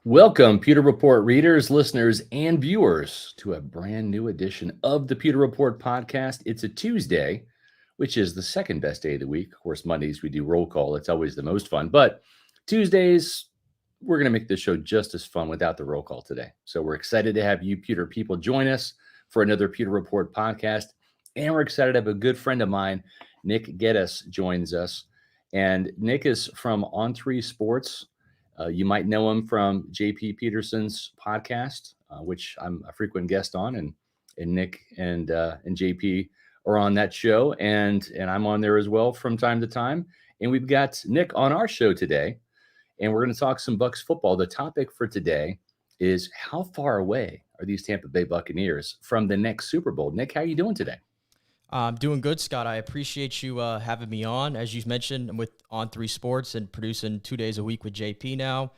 Welcome, Pewter Report readers, listeners, and viewers to a brand new edition of the Pewter Report podcast. It's a Tuesday, which is the second best day of the week. Of course, Mondays we do roll call. It's always the most fun. But Tuesdays, we're going to make this show just as fun without the roll call today. So we're excited to have you, Pewter people, join us for another Pewter Report podcast. And we're excited to have a good friend of mine, Nick Geddes, joins us. And Nick is from On3 Sports. You might know him from JP Peterson's podcast, which I'm a frequent guest on, and Nick and JP are on that show, and I'm on there as well from time to time. And we've got Nick on our show today, and we're going to talk some Bucs football. The topic for today is how far away are these Tampa Bay Buccaneers from the next Super Bowl? Nick, how are you doing today? I'm doing good, Scott. I appreciate you having me on. As you mentioned, I'm with On3 Sports and producing 2 days a week with JP now,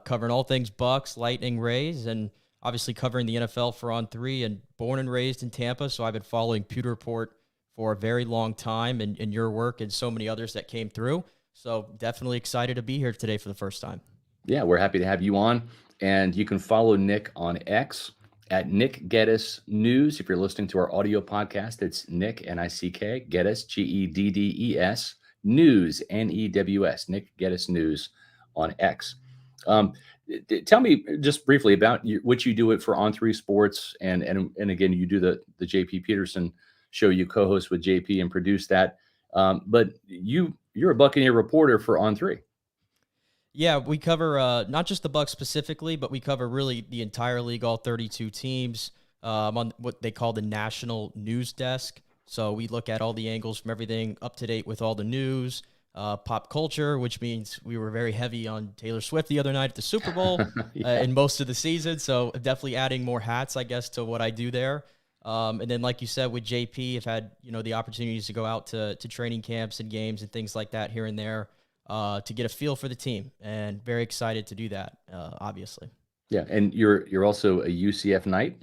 covering all things Bucs, Lightning, Rays, and obviously covering the NFL for On3. And born and raised in Tampa, so I've been following Pewter Report for a very long time, and your work and so many others that came through. So definitely excited to be here today for the first time. Yeah, we're happy to have you on. And you can follow Nick on X at Nick Geddes News. If you're listening to our audio podcast, it's Nick, N-I-C-K, Geddes, G-E-D-D-E-S, News, N-E-W-S, Nick Geddes News on X. Tell me just briefly about what you do it for On3 Sports, and again, you do the JP Peterson show. You co-host with JP and produce that. But you're a Buccaneer reporter for On3. Yeah, we cover not just the Bucs specifically, but we cover really the entire league, all 32 teams, on what they call the national news desk. So we look at all the angles from everything up to date with all the news, pop culture, which means we were very heavy on Taylor Swift the other night at the Super Bowl and most of the season. So definitely adding more hats, I guess, to what I do there. And then, like you said, with JP, I've had the opportunities to go out to training camps and games and things like that here and there. To get a feel for the team, and very excited to do that, obviously. Yeah, and you're also a UCF Knight?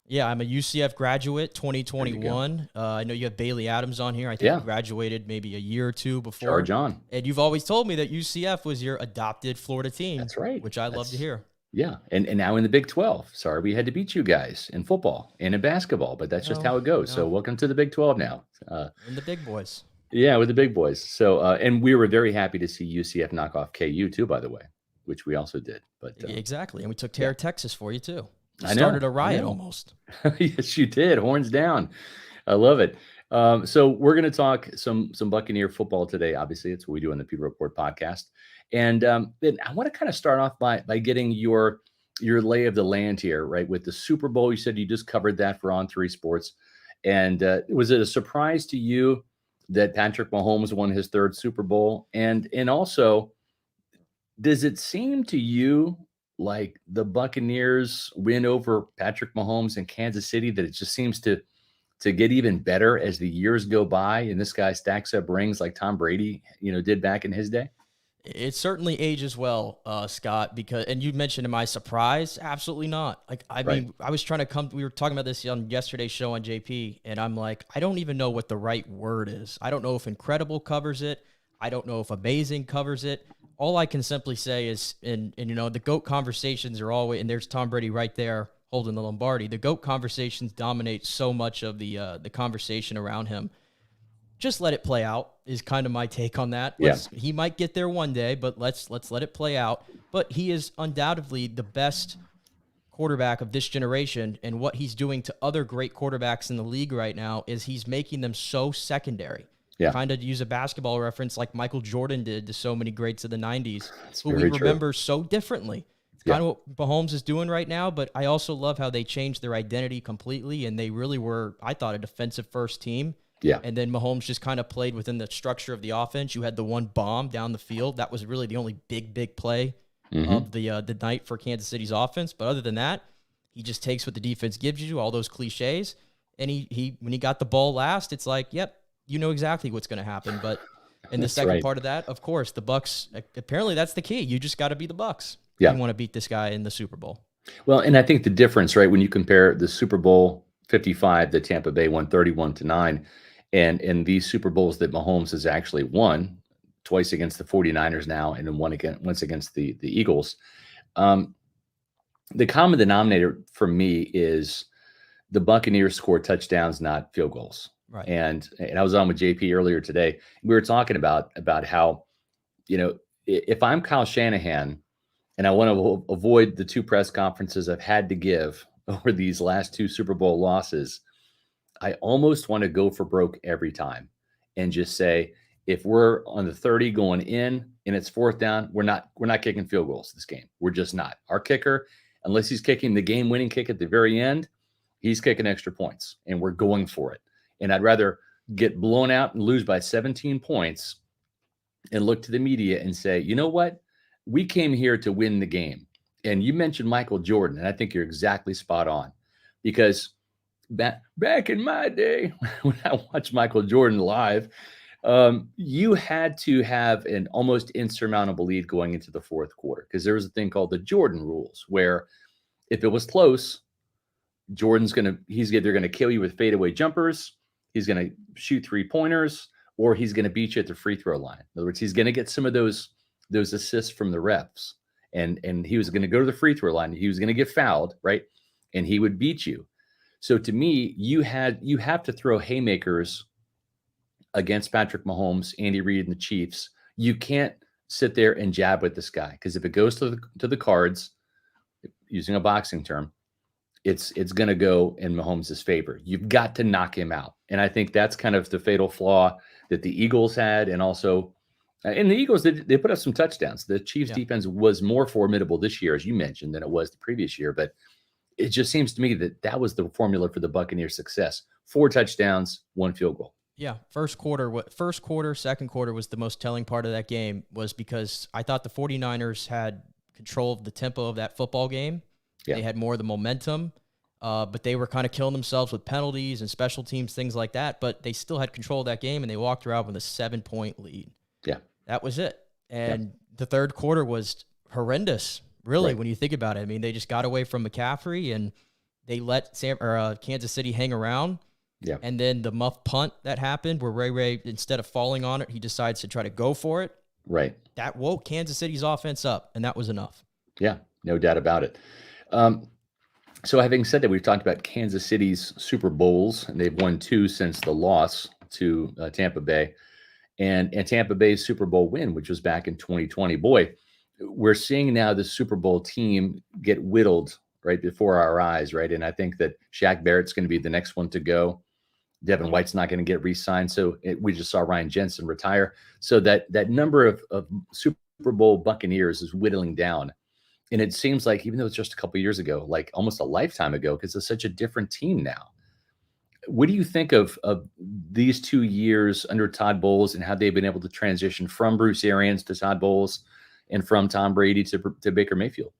Yeah, I'm a UCF graduate, 2021. I know you have Bailey Adams on here. I think you graduated maybe a year or two before. Sure, John. And you've always told me that UCF was your adopted Florida team. That's right. Which I love to hear. Yeah, and now in the Big 12. Sorry, we had to beat you guys in football and in basketball, but that's just how it goes. So welcome to the Big 12 now. And the big boys. Yeah, with the big boys. So, and we were very happy to see UCF knock off KU too, by the way, which we also did. But exactly, and we took Terra, Texas for you too. I started a riot almost. Yes, you did. Horns down. I love it. So we're going to talk some Buccaneer football today. Obviously, it's what we do on the Pewter Report podcast. And then I want to kind of start off by getting your lay of the land here, right? With the Super Bowl, you said you just covered that for On3 Sports. And was it a surprise to you that Patrick Mahomes won his third Super Bowl? And also, does it seem to you like the Buccaneers win over Patrick Mahomes in Kansas City, that it just seems to get even better as the years go by and this guy stacks up rings like Tom Brady, did back in his day? It certainly ages well, Scott, and you mentioned, am I surprised? Absolutely not. I mean, I was trying to we were talking about this on yesterday's show on JP, and I'm like, I don't even know what the right word is. I don't know if incredible covers it. I don't know if amazing covers it. All I can simply say is, and the GOAT conversations are always, and there's Tom Brady right there holding the Lombardi. The GOAT conversations dominate so much of the conversation around him. Just let it play out is kind of my take on that. He might get there one day, but let's let it play out. But he is undoubtedly the best quarterback of this generation, and what he's doing to other great quarterbacks in the league right now is he's making them so secondary. Kind of to use a basketball reference like Michael Jordan did to so many greats of the 90s, who we remember so differently. It's kind of what Mahomes is doing right now, but I also love how they changed their identity completely, and they really were, I thought, a defensive-first team. Yeah. And then Mahomes just kind of played within the structure of the offense. You had the one bomb down the field. That was really the only big play of the night for Kansas City's offense. But other than that, he just takes what the defense gives you, all those cliches. And he when he got the ball last, it's like, yep, you know exactly what's going to happen. But in the second part of that, of course, the Bucs, apparently that's the key. You just got to be the Bucs. You want to beat this guy in the Super Bowl. Well, and I think the difference, right, when you compare the Super Bowl 55 that Tampa Bay won 31-9, and these Super Bowls that Mahomes has actually won twice against the 49ers now, and then once against the Eagles. Um, the common denominator for me is the Buccaneers score touchdowns, not field goals. Right. And I was on with JP earlier today. We were talking about how, if I'm Kyle Shanahan and I want to avoid the two press conferences I've had to give over these last two Super Bowl losses, I almost want to go for broke every time and just say, if we're on the 30 going in and it's fourth down, we're not kicking field goals this game. We're just not. Our kicker, unless he's kicking the game-winning kick at the very end, he's kicking extra points, and we're going for it. And I'd rather get blown out and lose by 17 points and look to the media and say, you know what? We came here to win the game. And you mentioned Michael Jordan, and I think you're exactly spot on. Because back in my day, when I watched Michael Jordan live, you had to have an almost insurmountable lead going into the fourth quarter, because there was a thing called the Jordan rules, where if it was close, he's either going to kill you with fadeaway jumpers, he's going to shoot 3-pointers, or he's going to beat you at the free throw line. In other words, he's going to get some of those assists from the refs, and he was going to go to the free throw line. He was going to get fouled, right? And he would beat you. So to me, you have to throw haymakers against Patrick Mahomes, Andy Reid, and the Chiefs. You can't sit there and jab with this guy, because if it goes to the cards, using a boxing term, it's going to go in Mahomes' favor. You've got to knock him out. And I think that's kind of the fatal flaw that the Eagles had. And also, and the Eagles, they put up some touchdowns. The Chiefs defense was more formidable this year, as you mentioned, than it was the previous year. But it just seems to me that was the formula for the Buccaneers' success. 4 touchdowns, 1 field goal. Yeah, first quarter, second quarter was the most telling part of that game, was because I thought the 49ers had control of the tempo of that football game. Yeah. They had more of the momentum, but they were kind of killing themselves with penalties and special teams, things like that. But they still had control of that game, and they walked around with a 7-point lead. Yeah. That was it. And the third quarter was horrendous, really, when you think about it. I mean, they just got away from McCaffrey, and they let Kansas City hang around. Yeah. And then the muff punt that happened, where Ray, instead of falling on it, he decides to try to go for it. Right. That woke Kansas City's offense up, and that was enough. Yeah, no doubt about it. So having said that, we've talked about Kansas City's Super Bowls, and they've won 2 since the loss to Tampa Bay, and Tampa Bay's Super Bowl win, which was back in 2020. Boy, we're seeing now the Super Bowl team get whittled right before our eyes, right? And I think that Shaq Barrett's going to be the next one to go. Devin White's not going to get re-signed. So we just saw Ryan Jensen retire. So that number of Super Bowl Buccaneers is whittling down. And it seems like, even though it's just a couple of years ago, like almost a lifetime ago, because it's such a different team now. What do you think of these 2 years under Todd Bowles, and how they've been able to transition from Bruce Arians to Todd Bowles, and from Tom Brady to Baker Mayfield?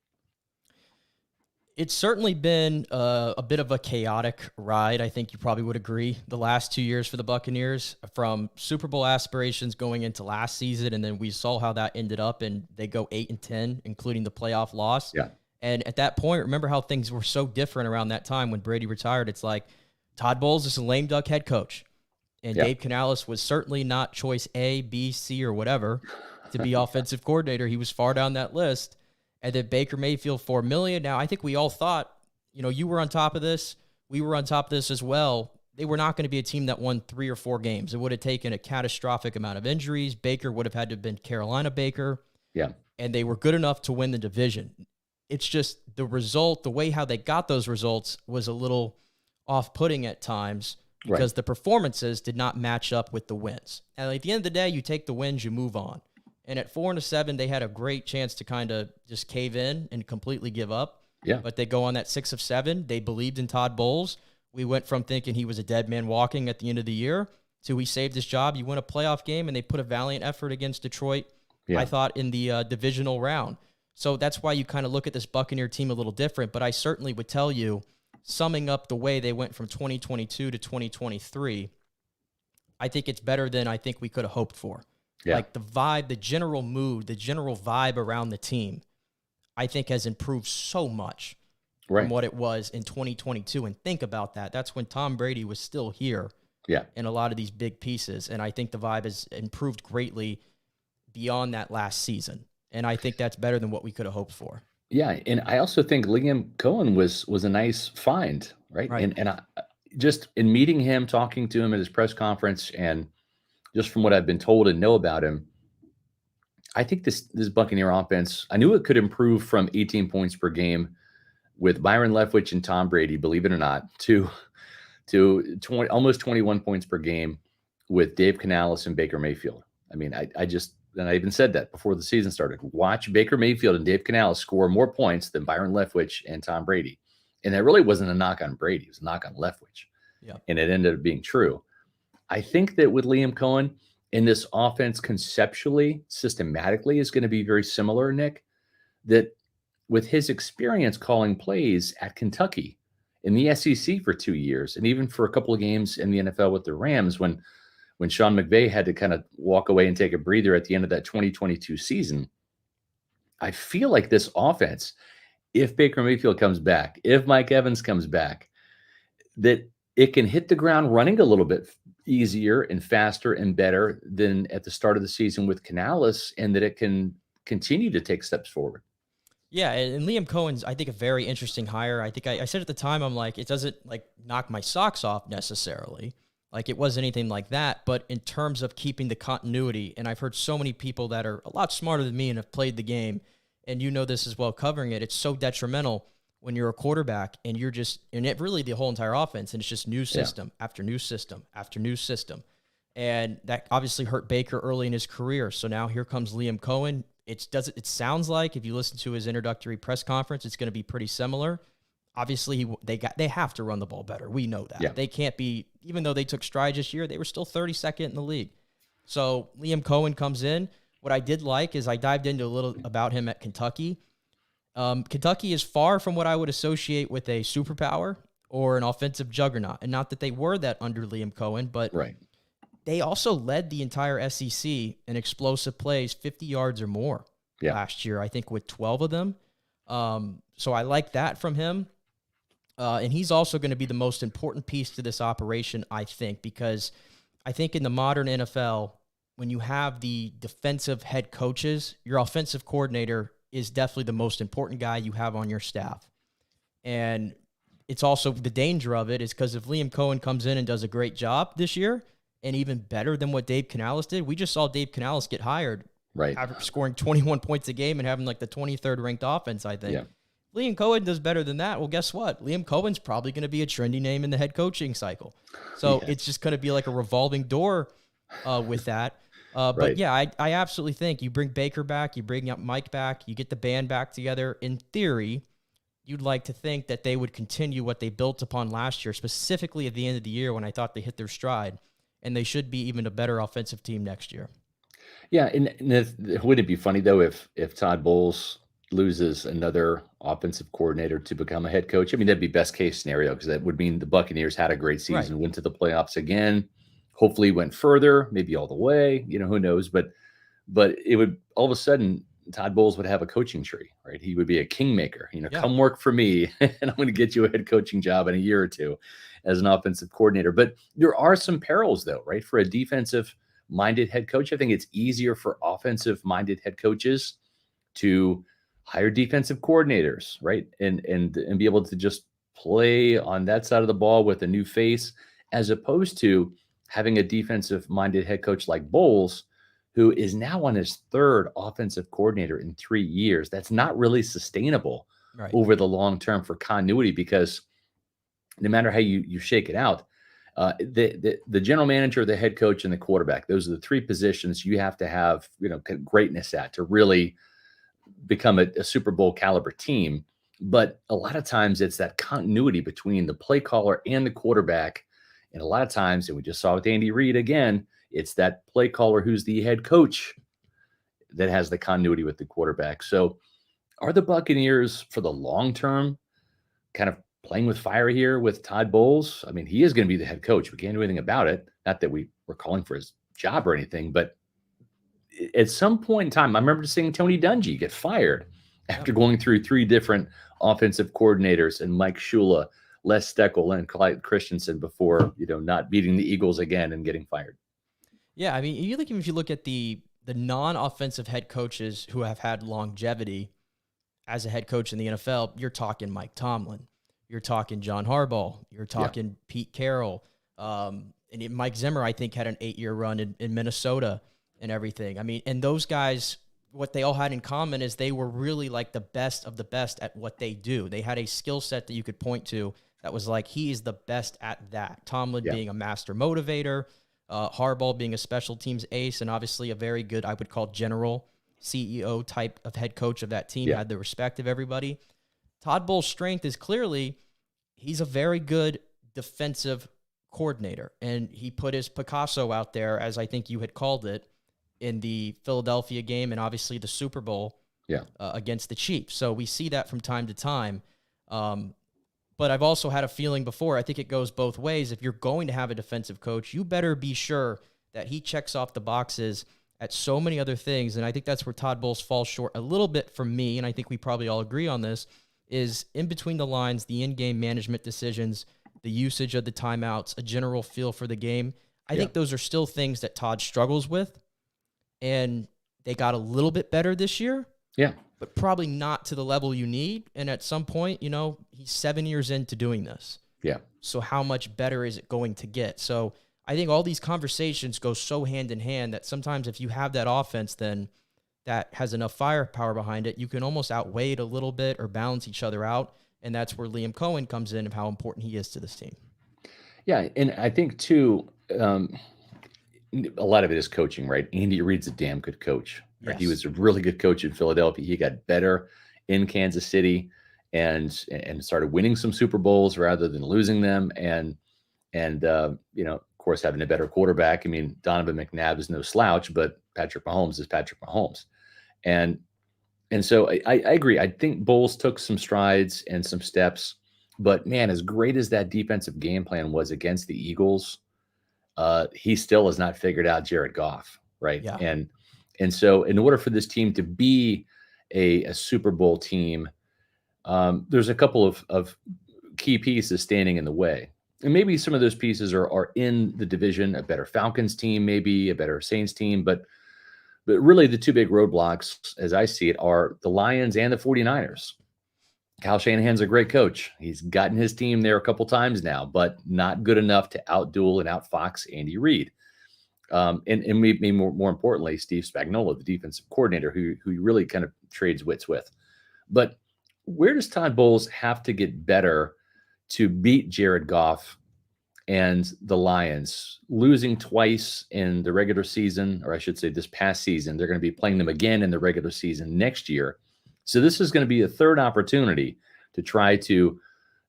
It's certainly been a bit of a chaotic ride. I think you probably would agree. The last 2 years for the Buccaneers, from Super Bowl aspirations going into last season, and then we saw how that ended up, and they go 8-10, including the playoff loss. Yeah. And at that point, remember how things were so different around that time when Brady retired. It's like Todd Bowles is a lame duck head coach, and Dave Canales was certainly not choice A, B, C, or whatever to be offensive coordinator. He was far down that list. And then Baker Mayfield, $4 million. Now, I think we all thought, you were on top of this. We were on top of this as well. They were not going to be a team that won 3 or 4 games. It would have taken a catastrophic amount of injuries. Baker would have had to have been Carolina Baker. Yeah. And they were good enough to win the division. It's just the result, the way how they got those results was a little off-putting at times, because the performances did not match up with the wins. And at the end of the day, you take the wins, you move on. And at 4-7, they had a great chance to kind of just cave in and completely give up. Yeah. But they go on that 6 of 7. They believed in Todd Bowles. We went from thinking he was a dead man walking at the end of the year to he saved his job. You win a playoff game, and they put a valiant effort against Detroit, I thought, in the divisional round. So that's why you kind of look at this Buccaneer team a little different. But I certainly would tell you, summing up the way they went from 2022 to 2023, I think it's better than I think we could have hoped for. Yeah. Like the vibe, the general mood, the general vibe around the team, I think has improved so much from what it was in 2022. And think about that. That's when Tom Brady was still here in a lot of these big pieces. And I think the vibe has improved greatly beyond that last season. And I think that's better than what we could have hoped for. Yeah, and I also think Liam Cohen was a nice find, right? Right. And I just in meeting him, talking to him at his press conference, and just from what I've been told and know about him, I think this Buccaneer offense, I knew it could improve from 18 points per game with Byron Leftwich and Tom Brady, believe it or not, to 20, almost 21 points per game with Dave Canales and Baker Mayfield. I mean, I just, and I even said that before the season started. Watch Baker Mayfield and Dave Canales score more points than Byron Leftwich and Tom Brady. And that really wasn't a knock on Brady. It was a knock on Leftwich. Yeah. And it ended up being true. I think that with Liam Cohen in this offense conceptually, systematically is going to be very similar, Nick, that with his experience calling plays at Kentucky in the SEC for 2 years, and even for a couple of games in the NFL with the Rams, when Sean McVay had to kind of walk away and take a breather at the end of that 2022 season, I feel like this offense, if Baker Mayfield comes back, if Mike Evans comes back, that it can hit the ground running a little bit easier and faster and better than at the start of the season with Canales, and that it can continue to take steps forward. Yeah, and Liam Cohen's, I think, a very interesting hire. I think I said at the time, I'm like, it doesn't like knock my socks off necessarily. Like it wasn't anything like that, but in terms of keeping the continuity, and I've heard so many people that are a lot smarter than me and have played the game, and you know this as well covering it, it's so detrimental when you're a quarterback and you're just, and it really the whole entire offense, and it's just new system after new system after new system. And that obviously hurt Baker early in his career. So now here comes Liam Cohen. It sounds like if you listen to his introductory press conference, it's going to be pretty similar. Obviously, they have to run the ball better. We know that. Yeah. They can't be, even though they took strides this year, they were still 32nd in the league. So Liam Cohen comes in. What I did like is I dived into a little about him at Kentucky. Kentucky is far from what I would associate with a superpower or an offensive juggernaut. And not that they were that under Liam Cohen, but Right. they also led the entire SEC in explosive plays, 50 yards or more last year, I think with 12 of them. So I like that from him. And he's also going to be the most important piece to this operation, I think, because I think in the modern NFL, when you have the defensive head coaches, your offensive coordinator is definitely the most important guy you have on your staff. And it's also the danger of it is because if Liam Cohen comes in and does a great job this year, and even better than what Dave Canales did. We just saw Dave Canales get hired, right, after scoring 21 points a game and having like the 23rd ranked offense, I think. Yeah. Liam Cohen does better than that. Well, guess what? Liam Cohen's probably going to be a trendy name in the head coaching cycle. So it's just going to be like a revolving door with that. But yeah, I absolutely think you bring Baker back, you bring Mike back, you get the band back together. In theory, you'd like to think that they would continue what they built upon last year, specifically at the end of the year when I thought they hit their stride. And they should be even a better offensive team next year. Yeah, and would it be funny though if Todd Bowles loses another offensive coordinator to become a head coach? I mean, that'd be best case scenario because that would mean the Buccaneers had a great season, went to the playoffs again, hopefully went further, maybe all the way. You know, who knows? But it would all of a sudden Todd Bowles would have a coaching tree, right? He would be a kingmaker. You know, come work for me, and I'm going to get you a head coaching job in a year or two as an offensive coordinator. But there are some perils, though, right? For a defensive-minded head coach, I think it's easier for offensive-minded head coaches to hire defensive coordinators, right? And be able to just play on that side of the ball with a new face, as opposed to having a defensive-minded head coach like Bowles, who is now on his third offensive coordinator in 3 years. That's not really sustainable over the long term for continuity, because no matter how you shake it out, the general manager, the head coach, and the quarterback, those are the three positions you have to have, greatness at to really become a Super Bowl caliber team. But a lot of times it's that continuity between the play caller and the quarterback. And a lot of times, and we just saw with Andy Reid again, it's that play caller who's the head coach that has the continuity with the quarterback. So are the Buccaneers for the long term kind of playing with fire here with Todd Bowles? I mean, he is going to be the head coach. We can't do anything about it. Not that we were calling for his job or anything, but at some point in time, I remember seeing Tony Dungy get fired after going through three different offensive coordinators and Mike Shula, Les Steckel, and Clyde Christensen before, not beating the Eagles again and getting fired. Yeah, I mean, if you look at the non-offensive head coaches who have had longevity, as a head coach in the NFL, you're talking Mike Tomlin, you're talking John Harbaugh, you're talking Pete Carroll, Mike Zimmer, I think, had an 8-year run in Minnesota and everything. I mean, and those guys, what they all had in common is they were really like the best of the best at what they do. They had a skill set that you could point to that was like, he is the best at that. Tomlin being a master motivator, Harbaugh being a special teams ace, and obviously a very good, I would call, general CEO type of head coach of that team, had the respect of everybody. Todd Bowles' strength is clearly he's a very good defensive coordinator, and he put his Picasso out there, as I think you had called it, in the Philadelphia game and obviously the Super Bowl against the Chiefs. So we see that from time to time. But I've also had a feeling before, I think it goes both ways. If you're going to have a defensive coach, you better be sure that he checks off the boxes at so many other things. And I think that's where Todd Bowles falls short a little bit for me, and I think we probably all agree on this, is in between the lines, the in-game management decisions, the usage of the timeouts, a general feel for the game. I think those are still things that Todd struggles with, and they got a little bit better this year. Yeah. But probably not to the level you need. And at some point, he's 7 years into doing this. Yeah. So how much better is it going to get? So I think all these conversations go so hand in hand that sometimes if you have that offense, then that has enough firepower behind it, you can almost outweigh it a little bit or balance each other out. And that's where Liam Cohen comes in, of how important he is to this team. Yeah. And I think too, a lot of it is coaching, right? Andy Reid's a damn good coach. Right? Yes. He was a really good coach in Philadelphia. He got better in Kansas City and started winning some Super Bowls rather than losing them. And of course, having a better quarterback. I mean, Donovan McNabb is no slouch, but Patrick Mahomes is Patrick Mahomes. And so I agree. I think Bowles took some strides and some steps, but man, as great as that defensive game plan was against the Eagles, he still has not figured out Jared Goff, right? Yeah. And so in order for this team to be a Super Bowl team, there's a couple of key pieces standing in the way. And maybe some of those pieces are in the division, a better Falcons team, maybe a better Saints team. But really the two big roadblocks, as I see it, are the Lions and the 49ers. Kyle Shanahan's a great coach. He's gotten his team there a couple times now, but not good enough to outduel and outfox Andy Reid. And maybe more importantly, Steve Spagnuolo, the defensive coordinator, who really kind of trades wits with. But where does Todd Bowles have to get better to beat Jared Goff and the Lions, losing twice in the regular season, or I should say this past season? They're going to be playing them again in the regular season next year. So this is going to be a third opportunity to try to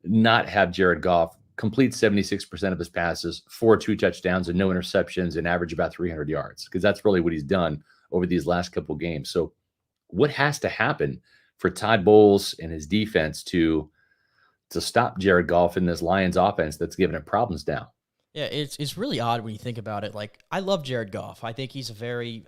not have Jared Goff complete 76% of his passes, 2 touchdowns and no interceptions, and average about 300 yards, because that's really what he's done over these last couple games. So what has to happen for Todd Bowles and his defense to stop Jared Goff in this Lions offense that's giving it problems now? Yeah, it's really odd when you think about it. Like, I love Jared Goff. I think he's a very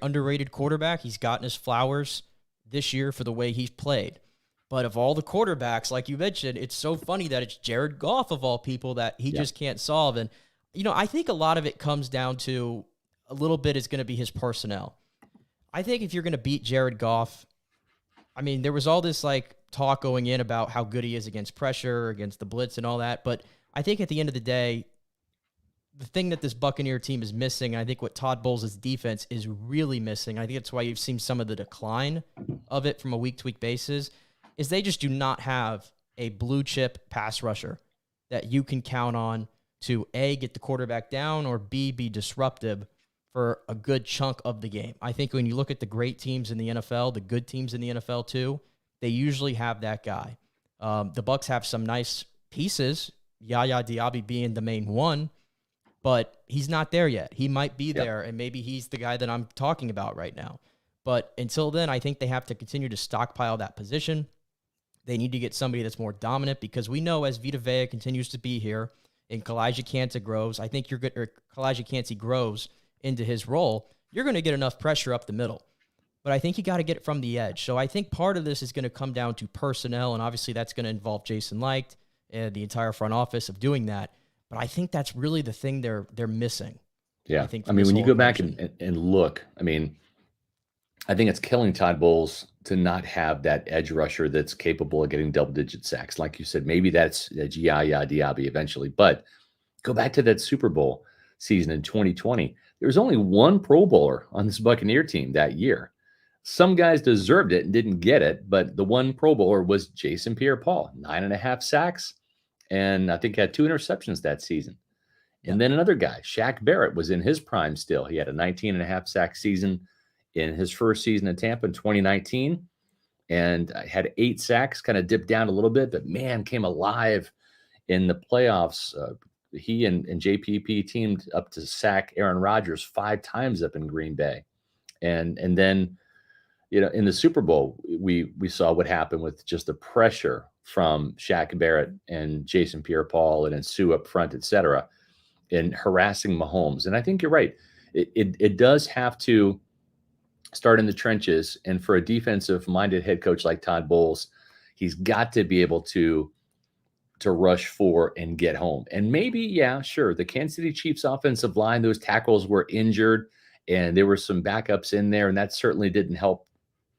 underrated quarterback. He's gotten his flowers this year for the way he's played. But of all the quarterbacks, like you mentioned, it's so funny that it's Jared Goff of all people that he just can't solve. And, I think a lot of it comes down to a little bit is going to be his personnel. I think if you're going to beat Jared Goff, I mean, there was all this talk going in about how good he is against pressure, against the blitz and all that. But I think at the end of the day, the thing that this Buccaneer team is missing, and I think what Todd Bowles' defense is really missing, I think that's why you've seen some of the decline of it from a week-to-week basis, is they just do not have a blue-chip pass rusher that you can count on to, A, get the quarterback down, or B, be disruptive for a good chunk of the game. I think when you look at the great teams in the NFL, the good teams in the NFL too, they usually have that guy. The Bucs have some nice pieces, Yaya Diaby being the main one, but he's not there yet. He might be there, and maybe he's the guy that I'm talking about right now. But until then, I think they have to continue to stockpile that position. They need to get somebody that's more dominant, because we know as Vita Vea continues to be here and Kalijah Kancey grows, I think Kalijah Kancey grows into his role, you're going to get enough pressure up the middle. But I think you got to get it from the edge. So I think part of this is going to come down to personnel, and obviously that's going to involve Jason Licht and the entire front office of doing that. But I think that's really the thing they're missing. Yeah. I mean, when you go back and look, I mean, I think it's killing Todd Bowles to not have that edge rusher that's capable of getting double-digit sacks. Like you said, maybe that's Yaya Diaby eventually. But go back to that Super Bowl season in 2020. There was only one Pro Bowler on this Buccaneer team that year. Some guys deserved it and didn't get it, but the one Pro Bowler was Jason Pierre-Paul, 9.5 sacks, and I think had 2 interceptions that season. And then another guy, Shaq Barrett, was in his prime still. He had a 19.5 sack season in his first season in Tampa in 2019, and had 8 sacks, kind of dipped down a little bit, but man, came alive in the playoffs. He and JPP teamed up to sack Aaron Rodgers 5 times up in Green Bay. And then, in the Super Bowl, we saw what happened with just the pressure from Shaq Barrett and Jason Pierre-Paul and Sue up front, et cetera, in harassing Mahomes. And I think you're right. It does have to start in the trenches. And for a defensive-minded head coach like Todd Bowles, he's got to be able to rush for and get home. And maybe, yeah, sure, the Kansas City Chiefs offensive line, those tackles were injured, and there were some backups in there, and that certainly didn't help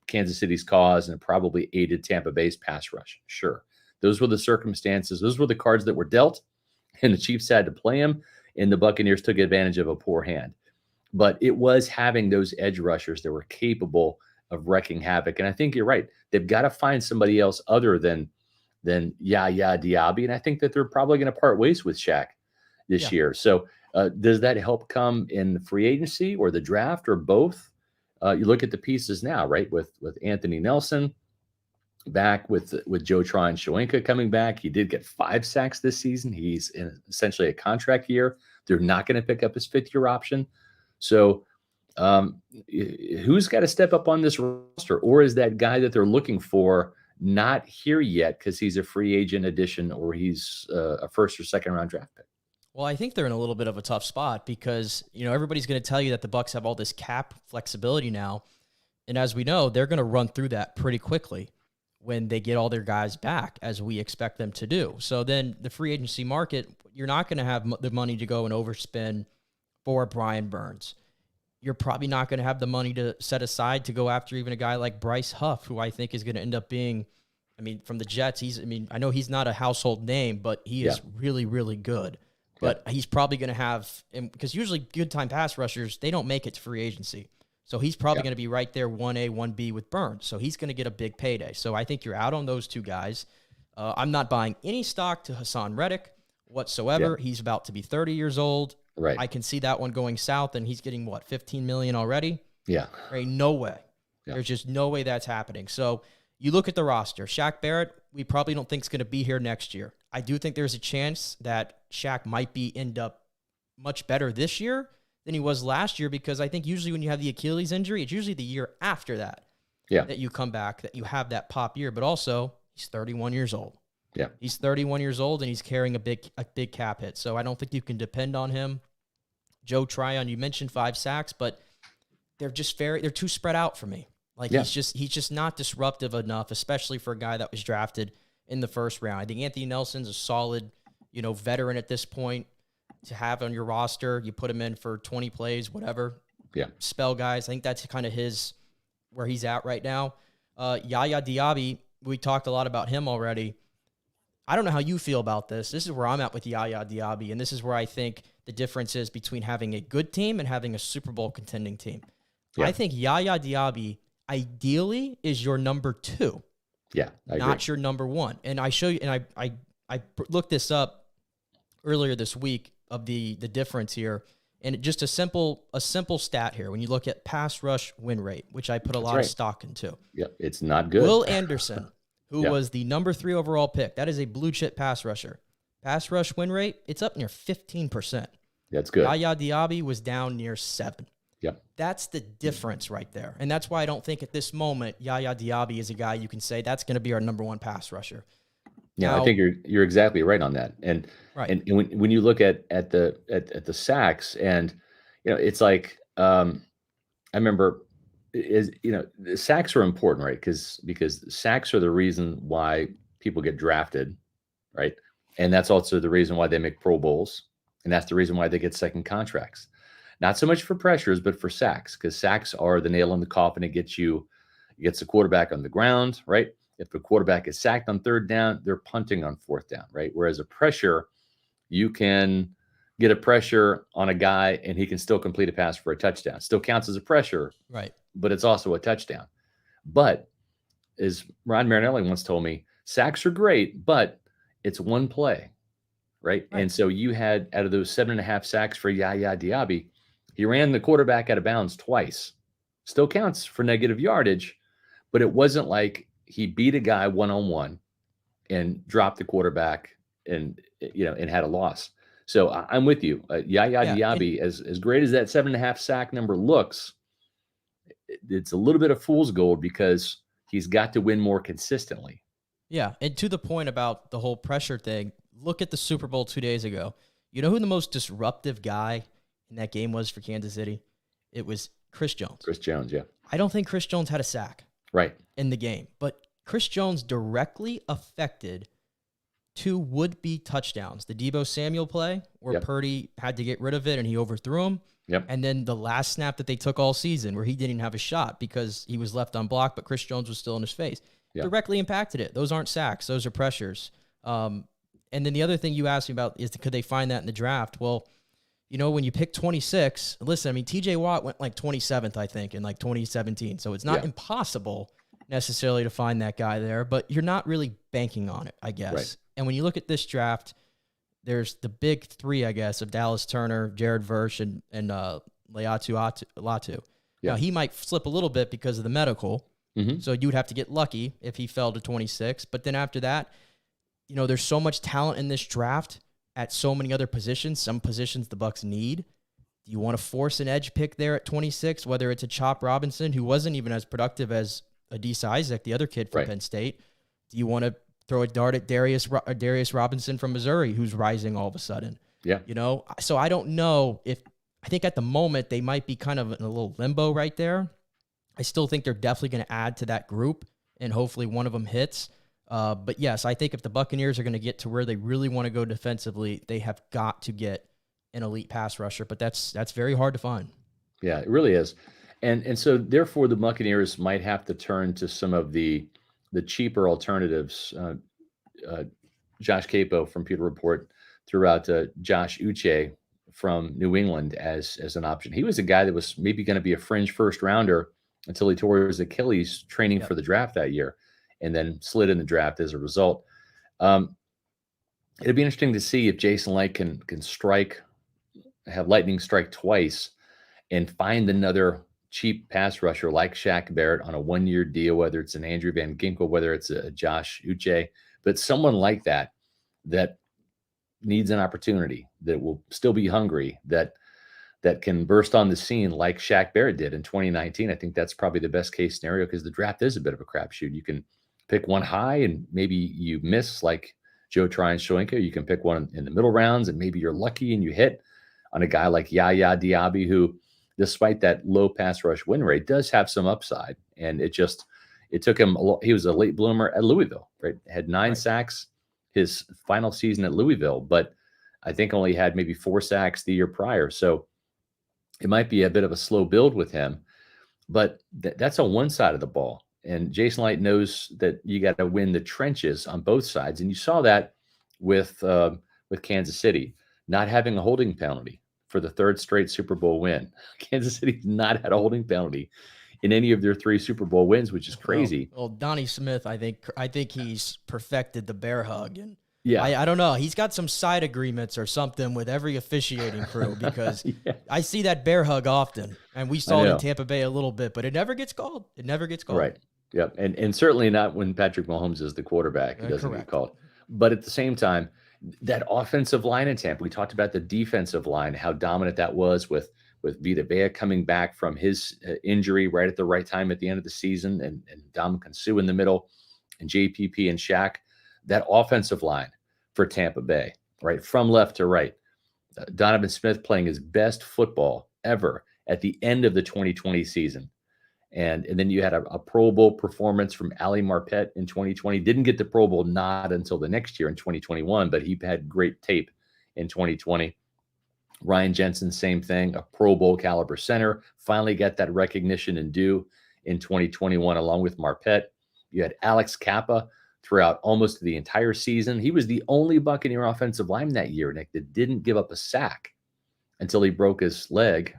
Kansas City's cause, and it probably aided Tampa Bay's pass rush. Sure. Those were the circumstances. Those were the cards that were dealt, and the Chiefs had to play them, and the Buccaneers took advantage of a poor hand. But it was having those edge rushers that were capable of wreaking havoc. And I think you're right. They've got to find somebody else other than Yaya Diaby. And I think that they're probably going to part ways with Shaq this year. So does that help come in the free agency or the draft or both? You look at the pieces now, right? With Anthony Nelson back, with Joe Tryon-Shoyinka coming back. He did get 5 sacks this season. He's in essentially a contract year. They're not going to pick up his 5th-year option. So who's got to step up on this roster? Or is that guy that they're looking for not here yet because he's a free agent addition or he's a 1st or 2nd round draft pick? Well, I think they're in a little bit of a tough spot because, everybody's going to tell you that the Bucs have all this cap flexibility now. And as we know, they're going to run through that pretty quickly when they get all their guys back, as we expect them to do. So then the free agency market, you're not going to have the money to go and overspend for Brian Burns. You're probably not going to have the money to set aside to go after even a guy like Bryce Huff, who I think is going to end up being, from the Jets, I know he's not a household name, but he is really, really good. But he's probably going to have, because usually good time pass rushers, they don't make it to free agency. So he's probably going to be right there 1A, 1B with Burns. So he's going to get a big payday. So I think you're out on those 2 guys. I'm not buying any stock to Hassan Reddick whatsoever. He's about to be 30 years old. Right. I can see that one going south, and he's getting, $15 million already? Yeah. Right, no way. Yeah. There's just no way that's happening. So you look at the roster. Shaq Barrett, we probably don't think is going to be here next year. I do think there's a chance that Shaq might end up much better this year than he was last year, because I think usually when you have the Achilles injury, it's usually the year after that that you come back, that you have that pop year. But also, he's 31 years old. Yeah, he's 31 years old, and he's carrying a big cap hit. So I don't think you can depend on him. Joe Tryon, you mentioned 5 sacks, but they're too spread out for me. He's just not disruptive enough, especially for a guy that was drafted in the 1st round. I think Anthony Nelson's a solid, veteran at this point to have on your roster. You put him in for 20 plays, whatever. Yeah. Spell guys. I think that's kind of where he's at right now. Yaya Diaby, we talked a lot about him already. I don't know how you feel about this. This is where I'm at with Yaya Diaby, and this is where I think the difference is between having a good team and having a Super Bowl contending team. Yeah. I think Yaya Diaby ideally is your number 2. Yeah, I not agree. your number 1. And I show you, and I looked this up earlier this week of the difference here, and just a simple stat here. When you look at pass rush win rate, which I put a lot of stock into. Yep, it's not good. Will Anderson, who was the number 3 overall pick, that is a blue chip pass rusher. Pass rush win rate, it's up near 15%. That's good. Yaya Diaby was down near 7. Yep. That's the difference right there. And that's why I don't think at this moment Yaya Diaby is a guy you can say that's going to be our number 1 pass rusher. Yeah, now, I think you're exactly right on that. And and when you look at the sacks, and it's like I remember the sacks are important, right? Because sacks are the reason why people get drafted, right? And that's also the reason why they make Pro Bowls, and that's the reason why they get second contracts. Not so much for pressures, but for sacks, because sacks are the nail in the coffin. It gets the quarterback on the ground, right? If the quarterback is sacked on third down, they're punting on fourth down, right? Whereas a pressure, you can get a pressure on a guy and he can still complete a pass for a touchdown. Still counts as a pressure, Right. but it's also a touchdown. But as Ron Marinelli once told me, sacks are great, but it's one play, right? And so you had, out of those 7.5 sacks for Yaya Diaby, he ran the quarterback out of bounds twice. Still counts for negative yardage, but it wasn't like he beat a guy one-on-one and dropped the quarterback and had a loss. So I'm with you. Yaya Diaby, as great as that 7.5 sack number looks, it's a little bit of fool's gold because he's got to win more consistently. Yeah, and to the point about the whole pressure thing, look at the Super Bowl 2 days ago. You know who the most disruptive guy in that game was for Kansas City? It was Chris Jones. Chris Jones, yeah. I don't think Chris Jones had a sack in the game, but Chris Jones directly affected 2 would-be touchdowns. The Deebo Samuel play where Purdy had to get rid of it and he overthrew him. And then the last snap that they took all season where he didn't even have a shot because he was left unblocked, but Chris Jones was still in his face. Directly impacted it. Those aren't sacks. Those are pressures. And then the other thing you asked me about is could they find that in the draft? Well, when you pick 26, listen, I mean, TJ Watt went like 27th, I think, in like 2017. So it's not impossible necessarily to find that guy there, but you're not really banking on it, I guess. Right. And when you look at this draft, there's the big 3, I guess, of Dallas Turner, Jared Versh, and Latu Latu. Now, he might slip a little bit because of the medical. So you would have to get lucky if he fell to 26. But then after that, there's so much talent in this draft at so many other positions. Some positions the Bucs need. Do you want to force an edge pick there at 26, whether it's a Chop Robinson, who wasn't even as productive as Adisa Isaac, the other kid from Penn State? Do you want to throw a dart at Darius Robinson from Missouri, who's rising all of a sudden? So I don't know I think at the moment they might be kind of in a little limbo right there. I still think they're definitely going to add to that group, and hopefully one of them hits. But yes, I think if the Buccaneers are going to get to where they really want to go defensively, they have got to get an elite pass rusher. But that's very hard to find. Yeah, it really is. And so therefore the Buccaneers might have to turn to some of the cheaper alternatives. Josh Capo from Pewter Report threw out Josh Uche from New England as an option. He was a guy that was maybe going to be a fringe first rounder until he tore his Achilles training for the draft that year, and then slid in the draft as a result. It'd be interesting to see if Jason Light can have lightning strike twice and find another cheap pass rusher like Shaq Barrett on a 1-year deal, whether it's an Andrew Van Ginkel, whether it's a Josh Uche, but someone like that needs an opportunity, that will still be hungry, that can burst on the scene like Shaq Barrett did in 2019. I think that's probably the best case scenario because the draft is a bit of a crapshoot. You can pick one high and maybe you miss like Joe Tryon-Shoyinka. You can pick one in the middle rounds and maybe you're lucky and you hit on a guy like Yaya Diaby, who, despite that low pass rush win rate, does have some upside. And it took him, he was a late bloomer at Louisville, right? Had 9 sacks his final season at Louisville, but I think only had maybe 4 sacks the year prior. So it might be a bit of a slow build with him, but that's on one side of the ball. And Jason Light knows that you got to win the trenches on both sides. And you saw that with Kansas City not having a holding penalty for the 3rd straight Super Bowl win. Kansas City's not had a holding penalty in any of their 3 Super Bowl wins, which is crazy. Well, Donnie Smith, I think he's perfected the bear hug, and yeah, I don't know. He's got some side agreements or something with every officiating crew because I see that bear hug often, and we saw it in Tampa Bay a little bit, but it never gets called. Right. Yep. And certainly not when Patrick Mahomes is the quarterback. He doesn't get called. But at the same time, that offensive line in Tampa, we talked about the defensive line, how dominant that was with Vita Vea coming back from his injury right at the right time at the end of the season, and Ndamukong Suh in the middle, and JPP and Shaq. That offensive line for Tampa Bay, right, from left to right. Donovan Smith playing his best football ever at the end of the 2020 season. And then you had a Pro Bowl performance from Ali Marpet in 2020. Didn't get the Pro Bowl nod until the next year in 2021, but he had great tape in 2020. Ryan Jensen, same thing, a Pro Bowl caliber center, finally got that recognition and due in 2021, along with Marpet. You had Alex Kappa throughout almost the entire season. He was the only Buccaneer offensive lineman that year, Nick, that didn't give up a sack until he broke his leg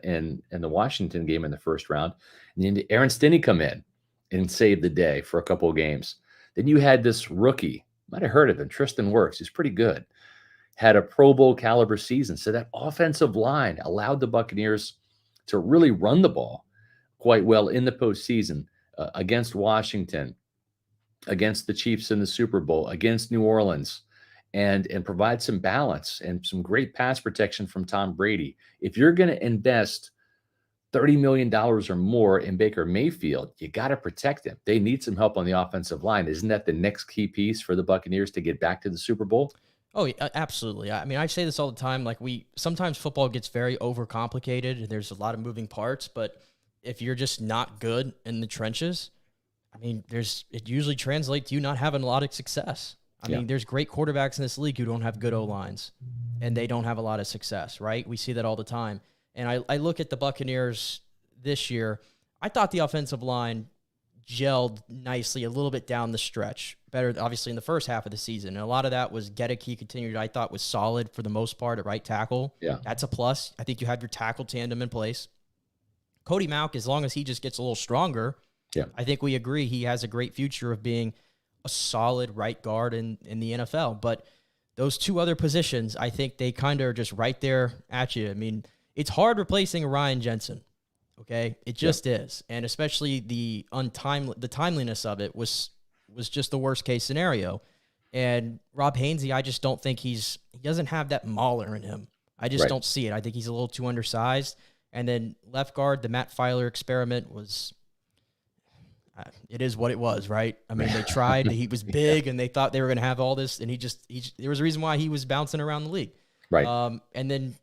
in the Washington game in the first round. And then Aaron Stinney come in and save the day for a couple of games. Then you had this rookie, might have heard of him, Tristan Wirfs. He's pretty good. Had a Pro Bowl caliber season. So that offensive line allowed the Buccaneers to really run the ball quite well in the postseason against Washington, against the Chiefs in the Super Bowl, against New Orleans, and provide some balance and some great pass protection from Tom Brady. If you're going to invest $30 million or more in Baker Mayfield, you got to protect him. They need some help on the offensive line. Isn't that the next key piece for the Buccaneers to get back to the Super Bowl? Oh, yeah, absolutely. I mean, I say this all the time. Like, sometimes football gets very overcomplicated. There's a lot of moving parts, but if you're just not good in the trenches, I mean, it usually translates to you not having a lot of success. I mean, there's great quarterbacks in this league who don't have good O-lines, and they don't have a lot of success, right? We see that all the time. And I look at the Buccaneers this year. I thought the offensive line gelled nicely a little bit down the stretch. Better, obviously, in the first half of the season. And a lot of that was Geddes continued, I thought, was solid for the most part at right tackle. Yeah. That's a plus. I think you have your tackle tandem in place. Cody Mauch, as long as he just gets a little stronger, I think we agree he has a great future of being a solid right guard in the NFL. But those two other positions, I think they kind of are just right there at you. I mean, it's hard replacing Ryan Jensen. Okay, it just is, and especially the timeliness of it was just the worst case scenario. And Rob Hainsey, I just don't think he doesn't have that mauler in him. I just don't see it. I think he's a little too undersized. And then left guard, the Matt Filer experiment was, it is what it was, right? I mean, they tried. He was big, and they thought they were going to have all this, and there was a reason why he was bouncing around the league. Right. And then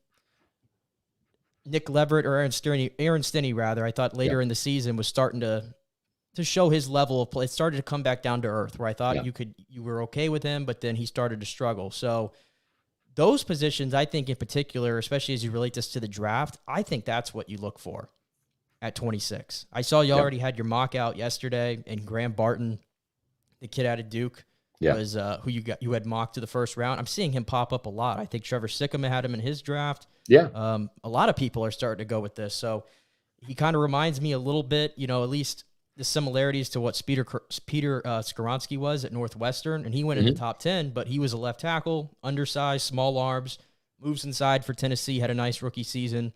Nick Leverett, or Aaron Stinney, rather, I thought later in the season was starting to show his level of play. It started to come back down to earth, where I thought you were okay with him, but then he started to struggle. So those positions, I think in particular, especially as you relate this to the draft, I think that's what you look for at 26. I saw you already had your mock out yesterday, and Graham Barton, the kid out of Duke, was who you had mocked to the first round. I'm seeing him pop up a lot. I think Trevor Sikkema had him in his draft. Yeah. A lot of people are starting to go with this. So he kind of reminds me a little bit, at least the similarities to what Peter Skoronski was at Northwestern, and he went in the top 10, but he was a left tackle, undersized, small arms, moves inside for Tennessee, had a nice rookie season.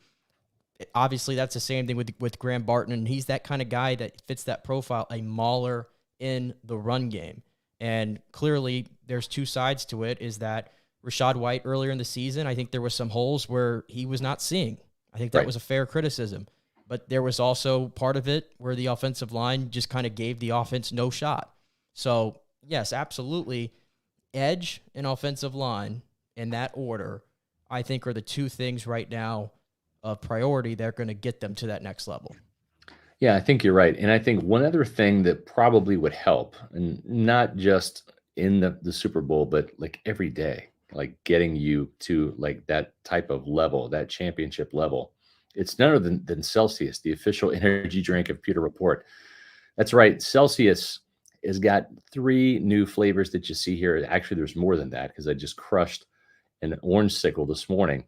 Obviously, that's the same thing with Graham Barton, and he's that kind of guy that fits that profile, a mauler in the run game. And clearly, there's two sides to it, is that Rachaad White earlier in the season, I think there was some holes where he was not seeing. I think that was a fair criticism. But there was also part of it where the offensive line just kind of gave the offense no shot. So, yes, absolutely, edge and offensive line in that order, I think, are the two things right now of priority that are going to get them to that next level. Yeah, I think you're right. And I think one other thing that probably would help, and not just in the Super Bowl, but like every day, like getting you to like that type of level, that championship level, it's none other than Celsius, the official energy drink of Pewter Report. That's right. Celsius has got 3 new flavors that you see here. Actually, there's more than that because I just crushed an orange sickle this morning.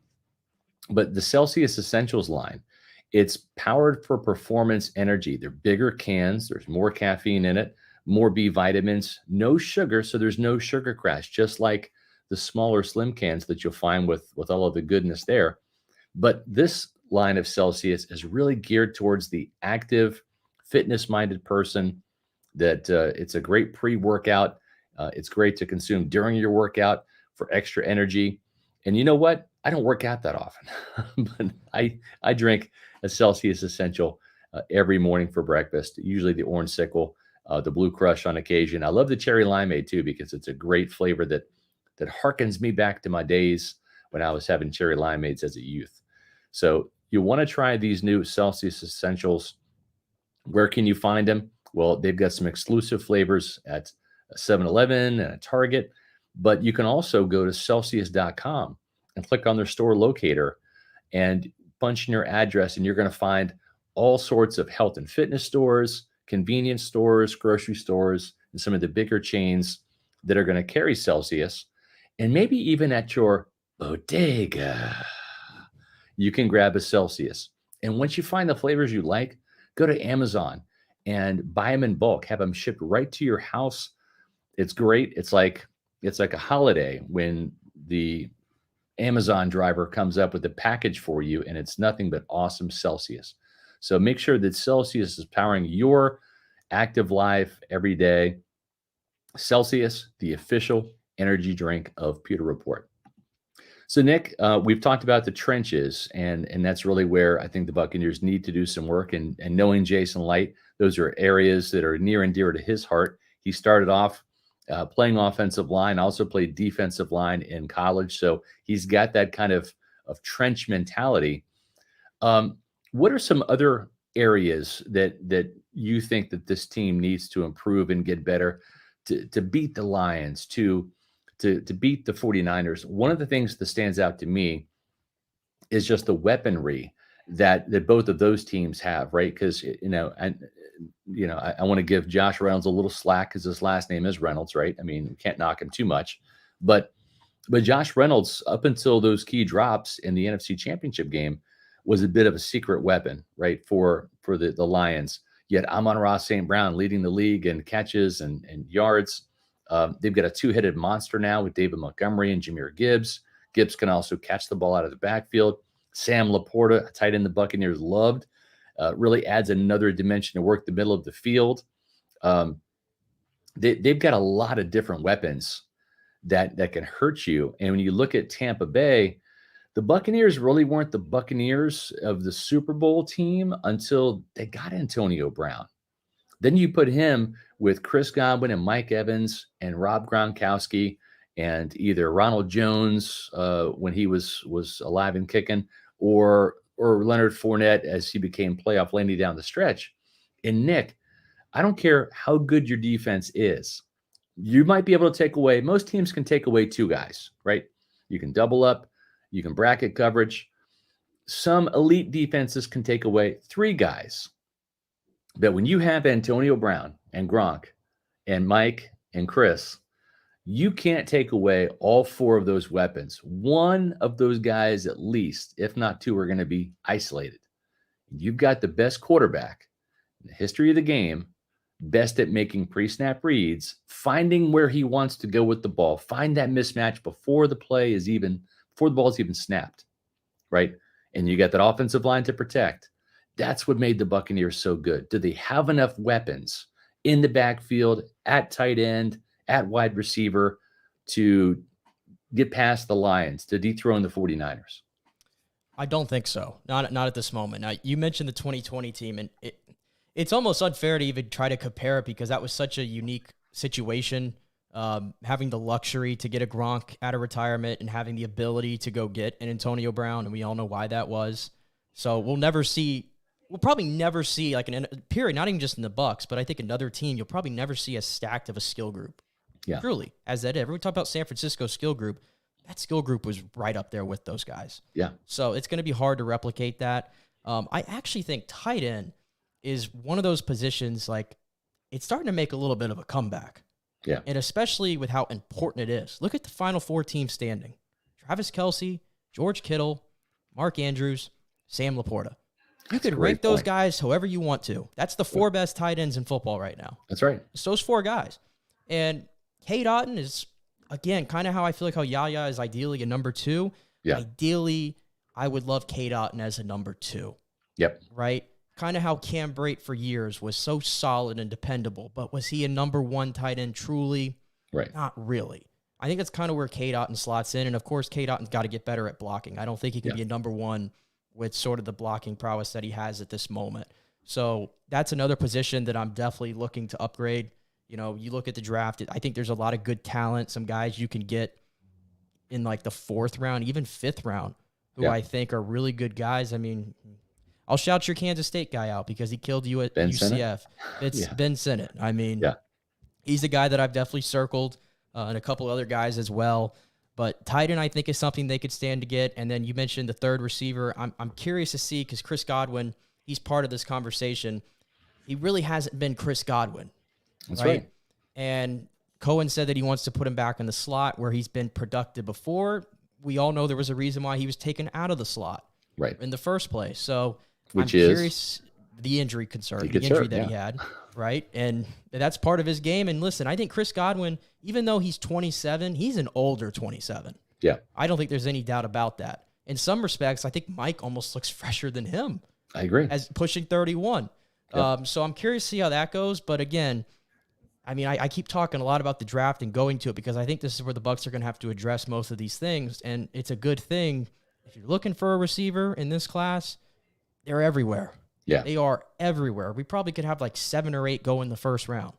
But the Celsius Essentials line, it's powered for performance energy. They're bigger cans. There's more caffeine in it, more B vitamins, no sugar. So there's no sugar crash, just like the smaller slim cans that you'll find with all of the goodness there. But this line of Celsius is really geared towards the active, fitness-minded person. That it's a great pre-workout. It's great to consume during your workout for extra energy. And you know what? I don't work out that often, but I drink a Celsius Essential every morning for breakfast, usually the orange sickle, the blue crush on occasion. I love the cherry limeade too, because it's a great flavor that harkens me back to my days when I was having cherry limeades as a youth. So you want to try these new Celsius Essentials. Where can you find them? Well, they've got some exclusive flavors at 7-Eleven and a Target, but you can also go to Celsius.com and click on their store locator and punch in your address, and you're going to find all sorts of health and fitness stores, convenience stores, grocery stores, and some of the bigger chains that are going to carry Celsius. And maybe even at your bodega, you can grab a Celsius. And once you find the flavors you like, go to Amazon and buy them in bulk, have them shipped right to your house. It's great. It's like a holiday when the Amazon driver comes up with a package for you, and it's nothing but awesome Celsius. So make sure that Celsius is powering your active life every day. Celsius, the official energy drink of Pewter Report. So, Nick, we've talked about the trenches, and that's really where I think the Buccaneers need to do some work. And knowing Jason Light, those are areas that are near and dear to his heart. He started off playing offensive line, also played defensive line in college. So he's got that kind of trench mentality. What are some other areas that you think that this team needs to improve and get better to beat the Lions, to beat the 49ers? One of the things that stands out to me is just the weaponry that both of those teams have, right? Because, I want to give Josh Reynolds a little slack because his last name is Reynolds, right? I mean, can't knock him too much. But Josh Reynolds, up until those key drops in the NFC Championship game, was a bit of a secret weapon, right, for the Lions. Yet Amon-Ra St. Brown leading the league in catches and yards. They've got a two-headed monster now with David Montgomery and Jahmyr Gibbs. Gibbs can also catch the ball out of the backfield. Sam Laporta, a tight end the Buccaneers loved, really adds another dimension to work the middle of the field. They've got a lot of different weapons that can hurt you. And when you look at Tampa Bay, the Buccaneers really weren't the Buccaneers of the Super Bowl team until they got Antonio Brown. Then you put him with Chris Godwin and Mike Evans and Rob Gronkowski and either Ronald Jones when he was alive and kicking, or Leonard Fournette as he became playoff landing down the stretch. And Nick, I don't care how good your defense is. You might be able to take away, most teams can take away two guys, right? You can double up, you can bracket coverage. Some elite defenses can take away three guys. But when you have Antonio Brown and Gronk and Mike and Chris, you can't take away all four of those weapons. One of those guys, at least, if not two, are going to be isolated. You've got the best quarterback in the history of the game, best at making pre-snap reads, finding where he wants to go with the ball, find that mismatch before the ball is even snapped, right? And you got that offensive line to protect. That's what made the Buccaneers so good. Do they have enough weapons in the backfield, at tight end, at wide receiver to get past the Lions, to dethrone the 49ers? I don't think so. Not at this moment. Now, you mentioned the 2020 team, and it's almost unfair to even try to compare it because that was such a unique situation, having the luxury to get a Gronk out of retirement and having the ability to go get an Antonio Brown, and we all know why that was. So we'll probably never see like an period, not even just in the Bucs, but I think another team, you'll probably never see as stacked of a skill group. Yeah. Truly, as that is. Everyone talk about San Francisco skill group. That skill group was right up there with those guys. Yeah. So it's going to be hard to replicate that. I actually think tight end is one of those positions, like, it's starting to make a little bit of a comeback. Yeah. And especially with how important it is. Look at the final four teams standing. Travis Kelce, George Kittle, Mark Andrews, Sam Laporta. You could rank those guys however you want to. That's the four best tight ends in football right now. That's right. It's those four guys. And Cade Otton is, again, kind of how I feel like how Yaya is ideally a number two. Yeah. Ideally, I would love Cade Otton as a number two. Yep. Right? Kind of how Cam Brate for years was so solid and dependable. But was he a number one tight end truly? Right. Not really. I think that's kind of where Cade Otton slots in. And, of course, Cade Otton's got to get better at blocking. I don't think he can be a number one with sort of the blocking prowess that he has at this moment. So that's another position that I'm definitely looking to upgrade. You know, you look at the draft, I think there's a lot of good talent, some guys you can get in like the fourth round, even fifth round, who I think are really good guys. I mean, I'll shout your Kansas State guy out because he killed you at UCF. It's Ben Sinnott. I mean, he's the guy that I've definitely circled, and a couple other guys as well. But tight end, I think, is something they could stand to get. And then you mentioned the third receiver. I'm curious to see, because Chris Godwin, he's part of this conversation. He really hasn't been Chris Godwin. That's right. And Cohen said that he wants to put him back in the slot where he's been productive before. We all know there was a reason why he was taken out of the slot in the first place. So I'm curious, the injury concern, the injury that he had, right? And that's part of his game. And listen, I think Chris Godwin, even though he's 27, he's an older 27. Yeah. I don't think there's any doubt about that. In some respects, I think Mike almost looks fresher than him. I agree. As pushing 31. Yep. So I'm curious to see how that goes. But again, I mean, I keep talking a lot about the draft and going to it because I think this is where the Bucs are going to have to address most of these things. And it's a good thing. If you're looking for a receiver in this class, they're everywhere. Yeah. They are everywhere. We probably could have like 7 or 8 go in the first round.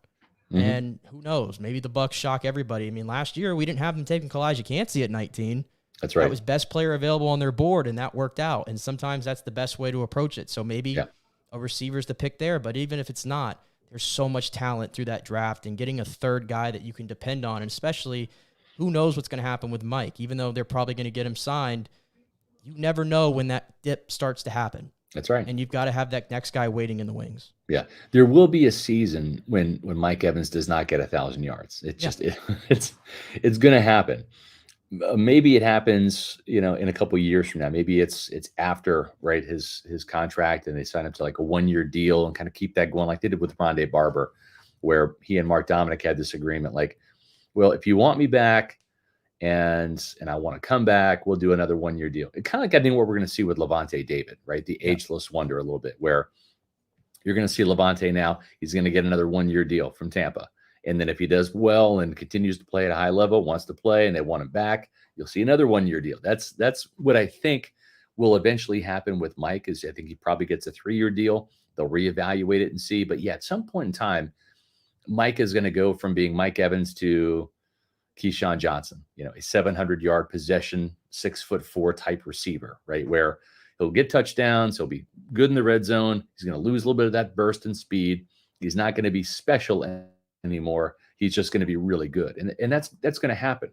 Mm-hmm. And who knows? Maybe the Bucs shock everybody. I mean, last year we didn't have them taking Kalijah Cansey at 19. That's right. That was best player available on their board, and that worked out. And sometimes that's the best way to approach it. So maybe a receiver's the pick there. But even if it's not, there's so much talent through that draft, and getting a third guy that you can depend on, and especially who knows what's going to happen with Mike. Even though they're probably going to get him signed, you never know when that dip starts to happen. That's right. And you've got to have that next guy waiting in the wings. Yeah. There will be a season when Mike Evans does not get 1,000 yards. It's just, it's going to happen. Maybe it happens, in a couple of years from now. Maybe it's after, right, his contract, and they sign him to like a 1-year deal and kind of keep that going like they did with Rondé Barber, where he and Mark Dominic had this agreement like, well, if you want me back and I want to come back, we'll do another 1-year deal. It kind of like I think what we're going to see with Levante David, right? The ageless wonder a little bit, where you're going to see Levante now, he's going to get another 1-year deal from Tampa. And then if he does well and continues to play at a high level, wants to play, and they want him back, you'll see another 1-year deal. That's what I think will eventually happen with Mike. Is I think he probably gets a 3-year deal. They'll reevaluate it and see. But yeah, at some point in time, Mike is going to go from being Mike Evans to Keyshawn Johnson, a 700-yard possession, 6'4" type receiver, right? Where he'll get touchdowns, he'll be good in the red zone. He's going to lose a little bit of that burst and speed. He's not going to be special anymore. He's just going to be really good. And that's going to happen.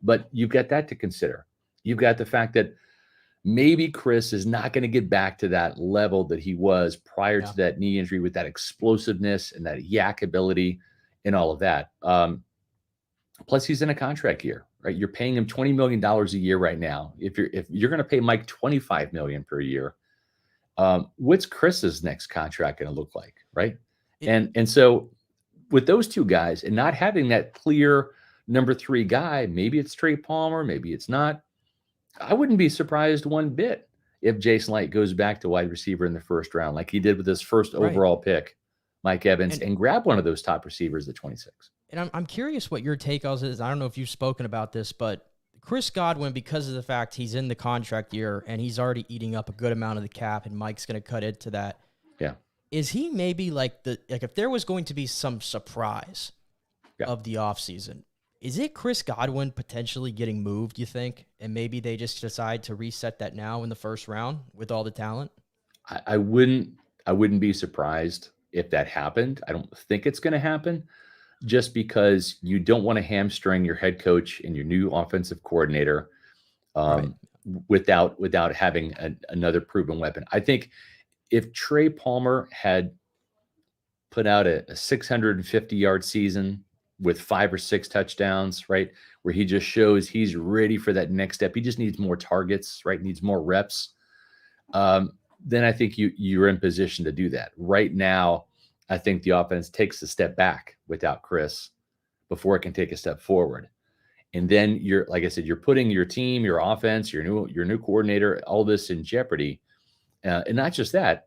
But you've got that to consider. You've got the fact that maybe Chris is not going to get back to that level that he was prior to that knee injury, with that explosiveness and that yak ability and all of that. Plus he's in a contract year, right? You're paying him $20 million a year right now. If you're going to pay Mike $25 million per year, what's Chris's next contract going to look like? Right. And so with those two guys and not having that clear number 3 guy, maybe it's Trey Palmer, maybe it's not. I wouldn't be surprised one bit if Jason Light goes back to wide receiver in the first round, like he did with his first overall pick, Mike Evans, and grab one of those top receivers at 26. And I'm curious what your take on is. I don't know if you've spoken about this, but Chris Godwin, because of the fact he's in the contract year and he's already eating up a good amount of the cap, and Mike's going to cut into that. Yeah. Is he maybe like if there was going to be some surprise of the offseason, is it Chris Godwin potentially getting moved, you think? And maybe they just decide to reset that now in the first round with all the talent? I wouldn't be surprised if that happened. I don't think it's going to happen, just because you don't want to hamstring your head coach and your new offensive coordinator without having another proven weapon. I think if Trey Palmer had put out a 650-yard season with 5 or 6 touchdowns, right, where he just shows he's ready for that next step, he just needs more targets, right, needs more reps, then I think you're in position to do that. Right now, I think the offense takes a step back without Chris before it can take a step forward. And then like I said, you're putting your team, your offense, your new coordinator, all this in jeopardy. And not just that,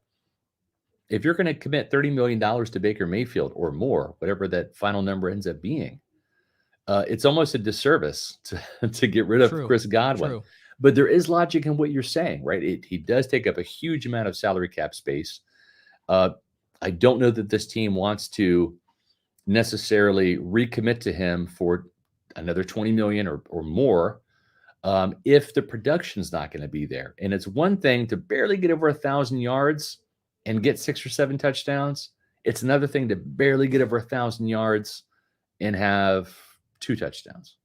if you're going to commit $30 million to Baker Mayfield or more, whatever that final number ends up being, it's almost a disservice to get rid of Chris Godwin. True. But there is logic in what you're saying, right? He does take up a huge amount of salary cap space. I don't know that this team wants to necessarily recommit to him for another $20 million or more if the production's not going to be there. And it's one thing to barely get over 1,000 yards and get 6 or 7 touchdowns. It's another thing to barely get over 1,000 yards and have 2 touchdowns.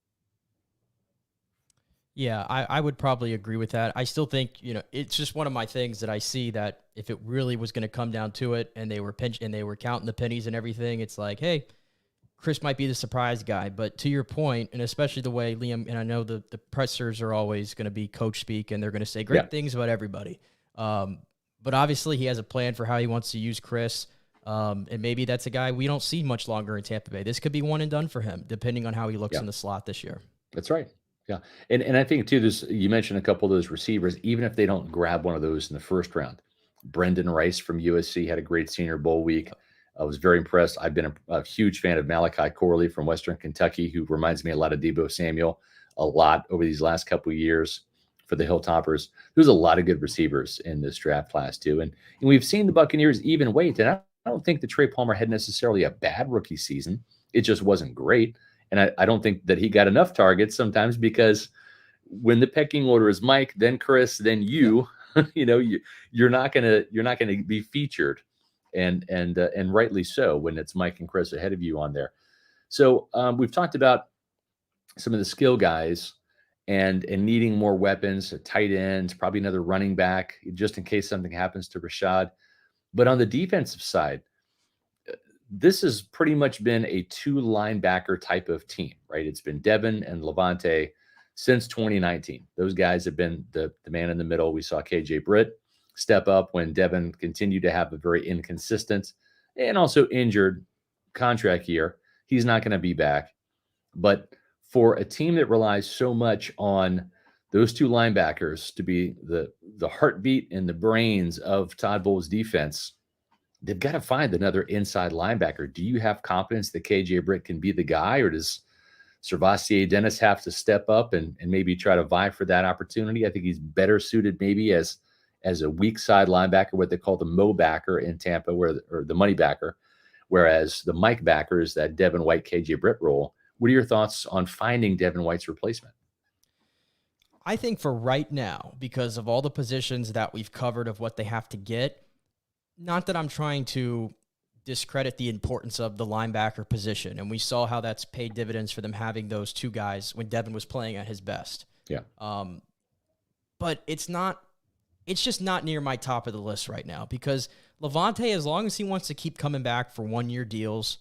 Yeah, I would probably agree with that. I still think, it's just one of my things that I see that if it really was going to come down to it and they were counting the pennies and everything, it's like, hey, Chris might be the surprise guy. But to your point, and especially the way Liam, and I know the pressers are always going to be coach speak and they're going to say great things about everybody. But obviously he has a plan for how he wants to use Chris. And maybe that's a guy we don't see much longer in Tampa Bay. This could be one and done for him, depending on how he looks in the slot this year. That's right. Yeah. And I think too, you mentioned a couple of those receivers, even if they don't grab one of those in the first round. Brendan Rice from USC had a great Senior Bowl week. I was very impressed. I've been a huge fan of Malachi Corley from Western Kentucky, who reminds me a lot of Deebo Samuel a lot over these last couple of years for the Hilltoppers. There's a lot of good receivers in this draft class too. And we've seen the Buccaneers even weight. And I don't think that Trey Palmer had necessarily a bad rookie season. It just wasn't great. And I don't think that he got enough targets sometimes, because when the pecking order is Mike, then Chris, then you, you're not gonna be featured, and rightly so when it's Mike and Chris ahead of you on there. So we've talked about some of the skill guys and needing more weapons, a tight end, probably another running back, just in case something happens to Rashad. But on the defensive side, this has pretty much been a 2 linebacker type of team, right? It's been Devin and Levante since 2019. Those guys have been the man in the middle. We saw KJ Britt step up when Devin continued to have a very inconsistent and also injured contract year. He's not going to be back. But for a team that relies so much on those 2 linebackers to be the heartbeat and the brains of Todd Bowles' defense, they've got to find another inside linebacker. Do you have confidence that KJ Britt can be the guy, or does Servassier Dennis have to step up and maybe try to vie for that opportunity? I think he's better suited maybe as a weak side linebacker, what they call the Mo backer in Tampa, or the money backer, whereas the Mike backer is that Devin White, KJ Britt role. What are your thoughts on finding Devin White's replacement? I think for right now, because of all the positions that we've covered of what they have to get, not that I'm trying to discredit the importance of the linebacker position, and we saw how that's paid dividends for them having those 2 guys when Devin was playing at his best. Yeah. But it's just not near my top of the list right now, because Levante, as long as he wants to keep coming back for 1-year deals,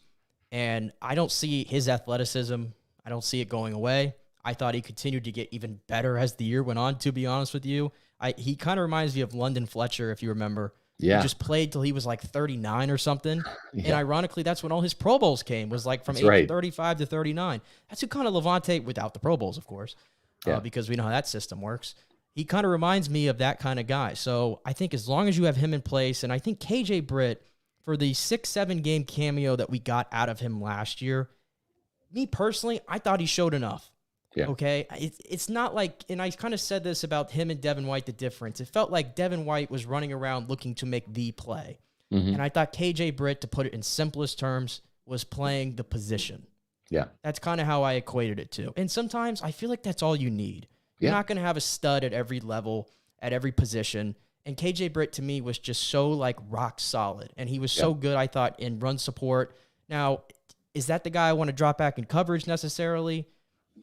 and I don't see his athleticism, I don't see it going away. I thought he continued to get even better as the year went on, to be honest with you. He kind of reminds me of London Fletcher, if you remember. Yeah. He just played till he was like 39 or something. Yeah. And ironically, that's when all his Pro Bowls came, was like from 35 to 39. That's who kind of Levante, without the Pro Bowls, of course, because we know how that system works. He kind of reminds me of that kind of guy. So I think as long as you have him in place, and I think KJ Britt, for the 6-7 game cameo that we got out of him last year, me personally, I thought he showed enough. Yeah. Okay. It's not like, and I kind of said this about him and Devin White, the difference. It felt like Devin White was running around looking to make the play. Mm-hmm. And I thought KJ Britt, to put it in simplest terms, was playing the position. Yeah. That's kind of how I equated it to. And sometimes I feel like that's all you need. You're not going to have a stud at every level, at every position. And KJ Britt, to me, was just so like rock solid. And he was so good, I thought, in run support. Now, is that the guy I want to drop back in coverage necessarily?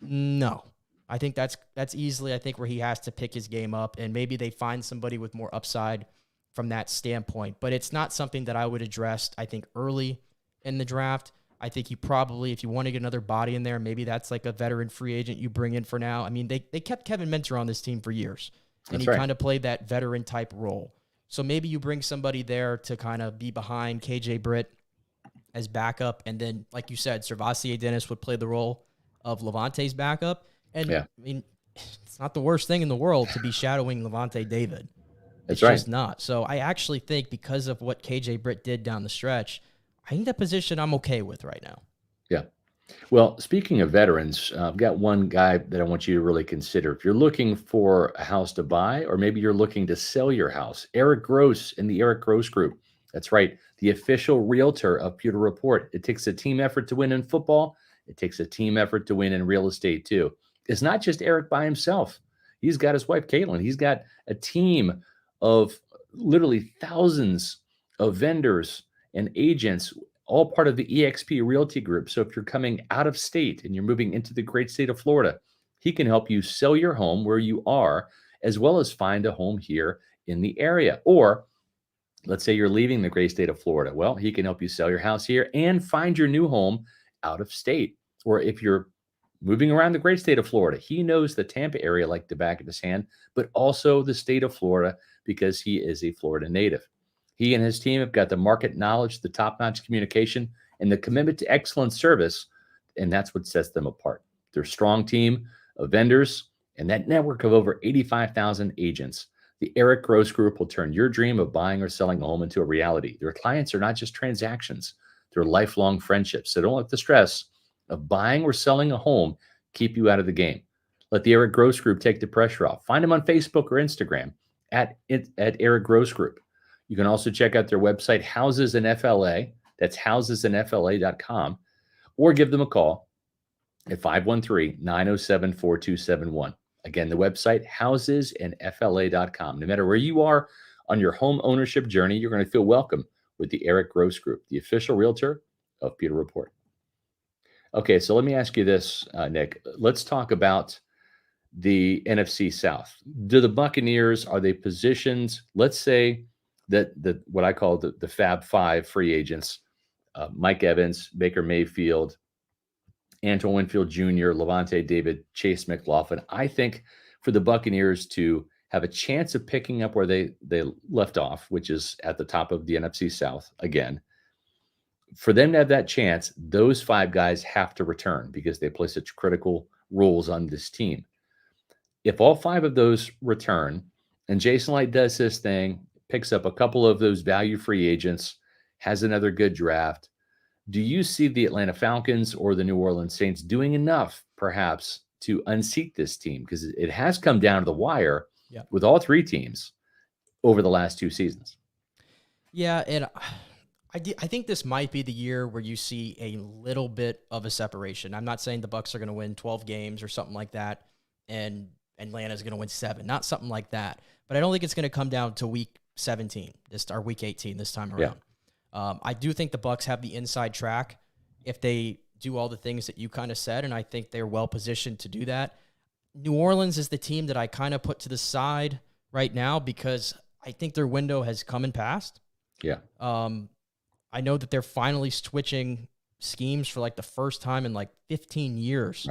No. I think that's easily, I think, where he has to pick his game up, and maybe they find somebody with more upside from that standpoint. But it's not something that I would address, I think, early in the draft. I think you probably, if you want to get another body in there, maybe that's like a veteran free agent you bring in for now. I mean, they kept Kevin Minter on this team for years, and he kind of played that veteran type role. So maybe you bring somebody there to kind of be behind KJ Britt as backup, and then, like you said, Servassier Dennis would play the role of Levante's backup. And I mean, it's not the worst thing in the world to be shadowing Levante David. It's just not. So I actually think, because of what KJ Britt did down the stretch, I think that position I'm okay with right now. Yeah. Well, speaking of veterans, I've got one guy that I want you to really consider. If you're looking for a house to buy, or maybe you're looking to sell your house, Eric Gross in the Eric Gross Group. That's right. The official realtor of Pewter Report. It takes a team effort to win in football. It takes a team effort to win in real estate too. It's not just Eric by himself. He's got his wife, Caitlin. He's got a team of literally thousands of vendors and agents, all part of the eXp Realty Group. So if you're coming out of state and you're moving into the great state of Florida, He can help you sell your home where you are, as well as find a home here in the area. Or let's say you're leaving the great state of Florida. Well, he can help you sell your house here and find your new home out of state. Or if you're moving around the great state of Florida, he knows the Tampa area like the back of his hand, but also the state of Florida because he is a Florida native. He and his team have got the market knowledge, the top-notch communication, and the commitment to excellent service, and that's what sets them apart. They're a strong team of vendors and that network of over 85,000 agents. The Eric Gross Group will turn your dream of buying or selling a home into a reality. Their clients are not just transactions, they're lifelong friendships. So don't let the stress of buying or selling a home keep you out of the game. Let the Eric Gross Group take the pressure off. Find them on Facebook or Instagram at Eric Gross Group. You can also check out their website, Houses in FLA. That's housesinfla.com. Or give them a call at 513-907-4271. Again, the website, housesinfla.com. No matter where you are on your home ownership journey, you're going to feel welcome with the Eric Gross Group, the official realtor of Pewter Report. Okay, so let me ask you this, Nick. Let's talk about the NFC South. Do the Buccaneers, are they positioned, let's say that what I call the Fab Five free agents, Mike Evans, Baker Mayfield, Antoine Winfield Jr., Levante David, Chase McLaughlin. I think for the Buccaneers to have a chance of picking up where they left off, which is at the top of the NFC South again, for them to have that chance, those five guys have to return because they play such critical roles on this team. If all five of those return and Jason Light does his thing, picks up a couple of those value free agents, has another good draft, do you see the Atlanta Falcons or the New Orleans Saints doing enough perhaps to unseat this team? Because it has come down to the wire with all three teams over the last two seasons. Yeah, and I think this might be the year where you see a little bit of a separation. I'm not saying the Bucs are going to win 12 games or something like that, and Atlanta's going to win 7. Not something like that. But I don't think it's going to come down to week 17, or week 18 this time around. Yeah. I do think the Bucs have the inside track if they do all the things that you kind of said, and I think they're well positioned to do that. New Orleans is the team that I kind of put to the side right now because I think their window has come and passed. Yeah. I know that they're finally switching schemes for like the first time in like 15 years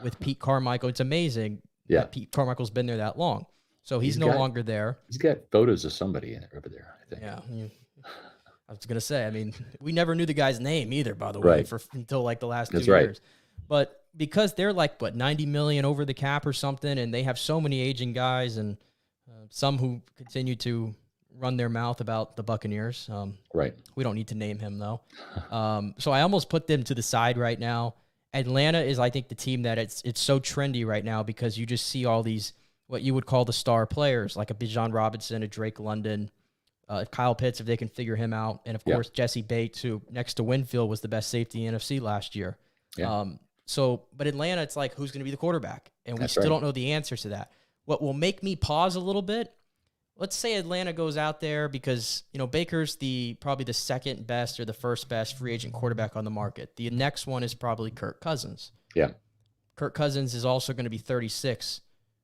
with Pete Carmichael. It's amazing that Pete Carmichael's been there that long. So he's no longer there. He's got photos of somebody over there, I think. Yeah. I was going to say, I mean, we never knew the guy's name either, by the way, until like the last 2 years. But because they're like, $90 million over the cap or something, and they have so many aging guys and some who continue to run their mouth about the Buccaneers. We don't need to name him, though. So I almost put them to the side right now. Atlanta is, I think, the team that it's so trendy right now because you just see all these, what you would call the star players, like a Bijan Robinson, a Drake London, Kyle Pitts, if they can figure him out. And, of course, Jesse Bates, who next to Winfield was the best safety in NFC last year. Yeah. But Atlanta, it's like, who's going to be the quarterback? And we still don't know the answers to that. What will make me pause a little bit, let's say Atlanta goes out there because, Baker's probably the second best or the first best free agent quarterback on the market. The next one is probably Kirk Cousins. Yeah. Kirk Cousins is also going to be 36.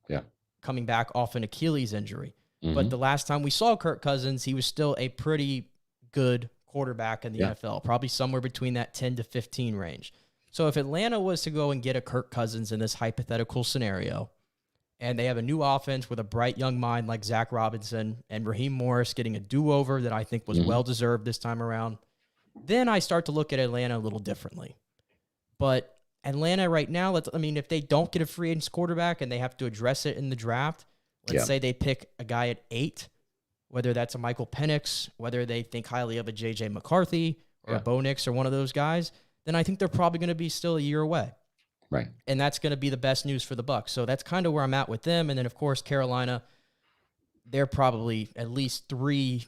Yeah. Coming back off an Achilles injury. Mm-hmm. But the last time we saw Kirk Cousins, he was still a pretty good quarterback in the NFL, probably somewhere between that 10 to 15 range. So if Atlanta was to go and get a Kirk Cousins in this hypothetical scenario, and they have a new offense with a bright young mind like Zach Robinson and Raheem Morris getting a do-over that I think was well-deserved this time around, then I start to look at Atlanta a little differently. But Atlanta right now, if they don't get a free agent quarterback and they have to address it in the draft, let's say they pick a guy at 8, whether that's a Michael Penix, whether they think highly of a J.J. McCarthy or a Bo Nix or one of those guys, then I think they're probably going to be still a year away. Right. And that's going to be the best news for the Bucs. So that's kind of where I'm at with them. And then, of course, Carolina, they're probably at least 3-4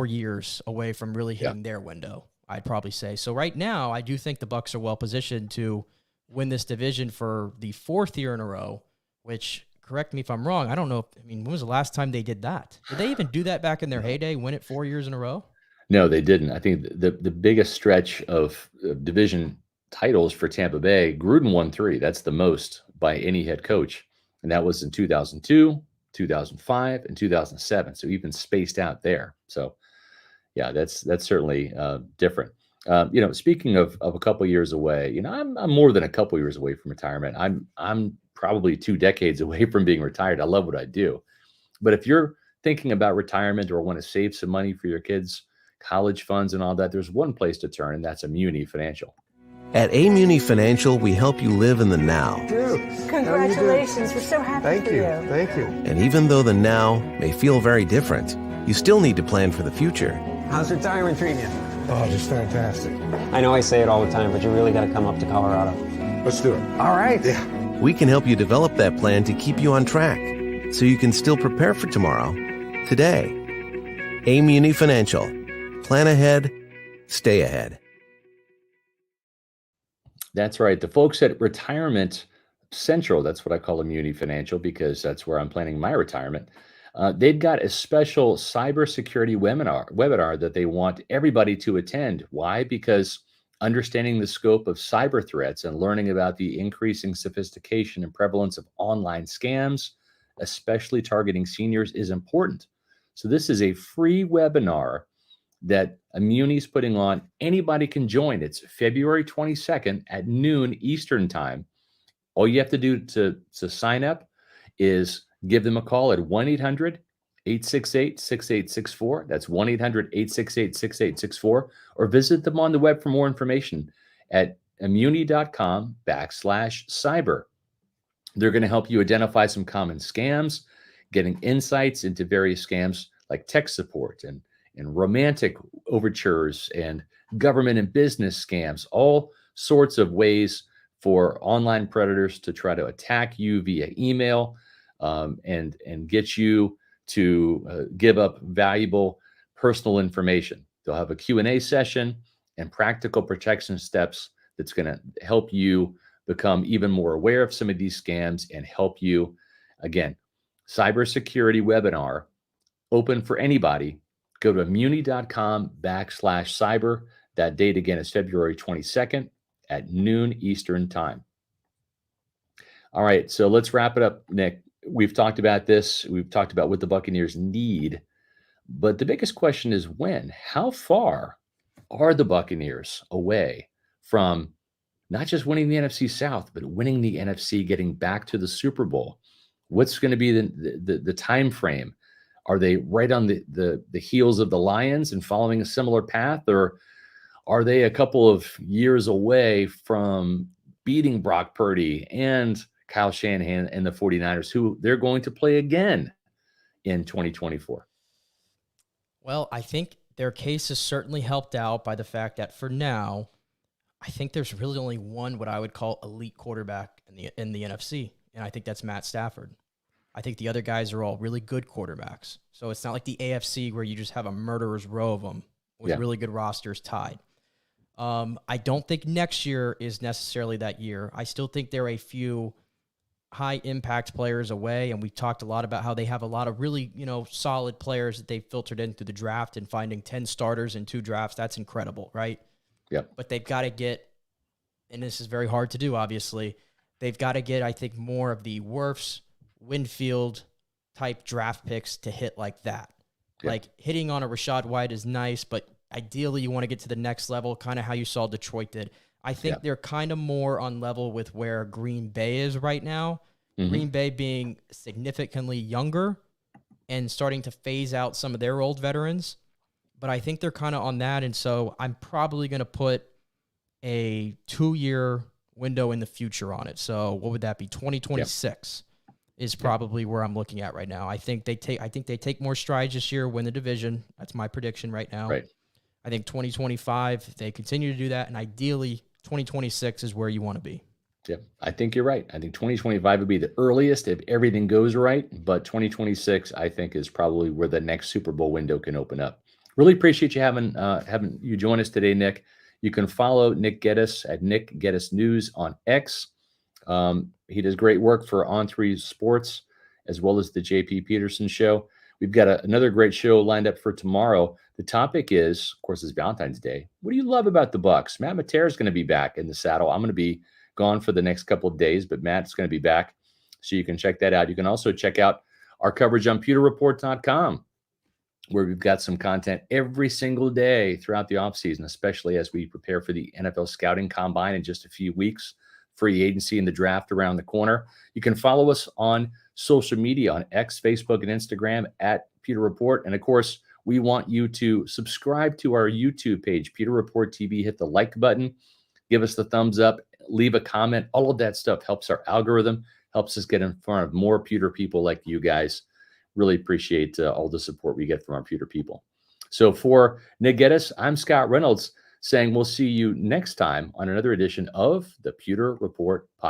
years away from really hitting their window, I'd probably say. So right now, I do think the Bucs are well positioned to win this division for the 4th year in a row, which, correct me if I'm wrong, I don't know. When was the last time they did that? Did they even do that back in their heyday, win it 4 years in a row? No, they didn't. I think the biggest stretch of division titles for Tampa Bay. Gruden won 3. That's the most by any head coach. And that was in 2002, 2005, and 2007. So even spaced out there. So yeah, that's certainly different. Speaking of a couple years away, I'm more than a couple years away from retirement. I'm probably 2 decades away from being retired. I love what I do. But if you're thinking about retirement or want to save some money for your kids, college funds and all that, there's one place to turn, and that's Muni Financial. At Muni Financial, we help you live in the now. Dude, congratulations. We're so happy for you. Thank you. And even though the now may feel very different, you still need to plan for the future. How's retirement treating you? Oh, just fantastic. I know I say it all the time, but you really got to come up to Colorado. Let's do it. All right. Yeah. We can help you develop that plan to keep you on track, so you can still prepare for tomorrow, today. Muni Financial. Plan ahead, stay ahead. That's right. The folks at Retirement Central, that's what I call Muni Financial because that's where I'm planning my retirement. They've got a special cybersecurity webinar that they want everybody to attend. Why? Because understanding the scope of cyber threats and learning about the increasing sophistication and prevalence of online scams, especially targeting seniors, is important. So this is a free webinar that Muni's putting on. Anybody can join. It's February 22nd at noon Eastern time. All you have to do to sign up is give them a call at 1-800-868-6864. That's 1-800-868-6864, or visit them on the web for more information at immuni.com/cyber. They're going to help you identify some common scams, getting insights into various scams like tech support and romantic overtures and government and business scams, all sorts of ways for online predators to try to attack you via email and get you to give up valuable personal information. They'll have a Q&A session and practical protection steps that's going to help you become even more aware of some of these scams and help you. Again, cybersecurity webinar, open for anybody. Go to muni.com/cyber. That date again is February 22nd at noon Eastern time. All right, so let's wrap it up, Nick. We've talked about this. We've talked about what the Buccaneers need. But the biggest question is when? How far are the Buccaneers away from not just winning the NFC South, but winning the NFC, getting back to the Super Bowl? What's going to be the time frame? Are they right on the heels of the Lions and following a similar path, or are they a couple of years away from beating Brock Purdy and Kyle Shanahan and the 49ers, who they're going to play again in 2024? Well, I think their case is certainly helped out by the fact that for now, I think there's really only one what I would call elite quarterback in the NFC, and I think that's Matt Stafford. I think the other guys are all really good quarterbacks. So it's not like the AFC where you just have a murderer's row of them with really good rosters tied. I don't think next year is necessarily that year. I still think there are a few high-impact players away, and we talked a lot about how they have a lot of really, solid players that they filtered in through the draft, and finding 10 starters in 2 drafts, that's incredible, right? Yep. But they've got to get, and this is very hard to do, obviously, they've got to get, I think, more of the Wirfs, Winfield type draft picks to hit like that. Yep. Like hitting on a Rachaad White is nice, but ideally you want to get to the next level, kind of how you saw Detroit did. I think they're kind of more on level with where Green Bay is right now. Mm-hmm. Green Bay being significantly younger and starting to phase out some of their old veterans. But I think they're kind of on that, and so I'm probably going to put a 2-year window in the future on it. So what would that be? 2026 is probably where I'm looking at right now. I think they take more strides this year, win the division. That's my prediction right now. Right. I think 2025, they continue to do that, and ideally 2026 is where you want to be. Yep, I think you're right. I think 2025 would be the earliest if everything goes right, but 2026 I think is probably where the next Super Bowl window can open up. Really appreciate you having you join us today, Nick. You can follow Nick Geddes at Nick Geddes News on X. He does great work for On3 Sports as well as the JP Peterson Show. We've got another great show lined up for tomorrow. The topic is, of course, it's Valentine's Day. What do you love about the Bucs? Matt Matera is going to be back in the saddle. I'm going to be gone for the next couple of days, but Matt's going to be back, so you can check that out. You can also check out our coverage on pewterreport.com, where we've got some content every single day throughout the offseason, especially as we prepare for the NFL Scouting Combine in just a few weeks, free agency and the draft around the corner. You can follow us on social media on X, Facebook, and Instagram at Pewter Report. And of course, we want you to subscribe to our YouTube page, Pewter Report TV. Hit the like button, give us the thumbs up, leave a comment. All of that stuff helps our algorithm, helps us get in front of more Pewter people like you guys. Really appreciate all the support we get from our Pewter people. So for Nick Geddes, I'm Scott Reynolds saying we'll see you next time on another edition of the Pewter Report podcast.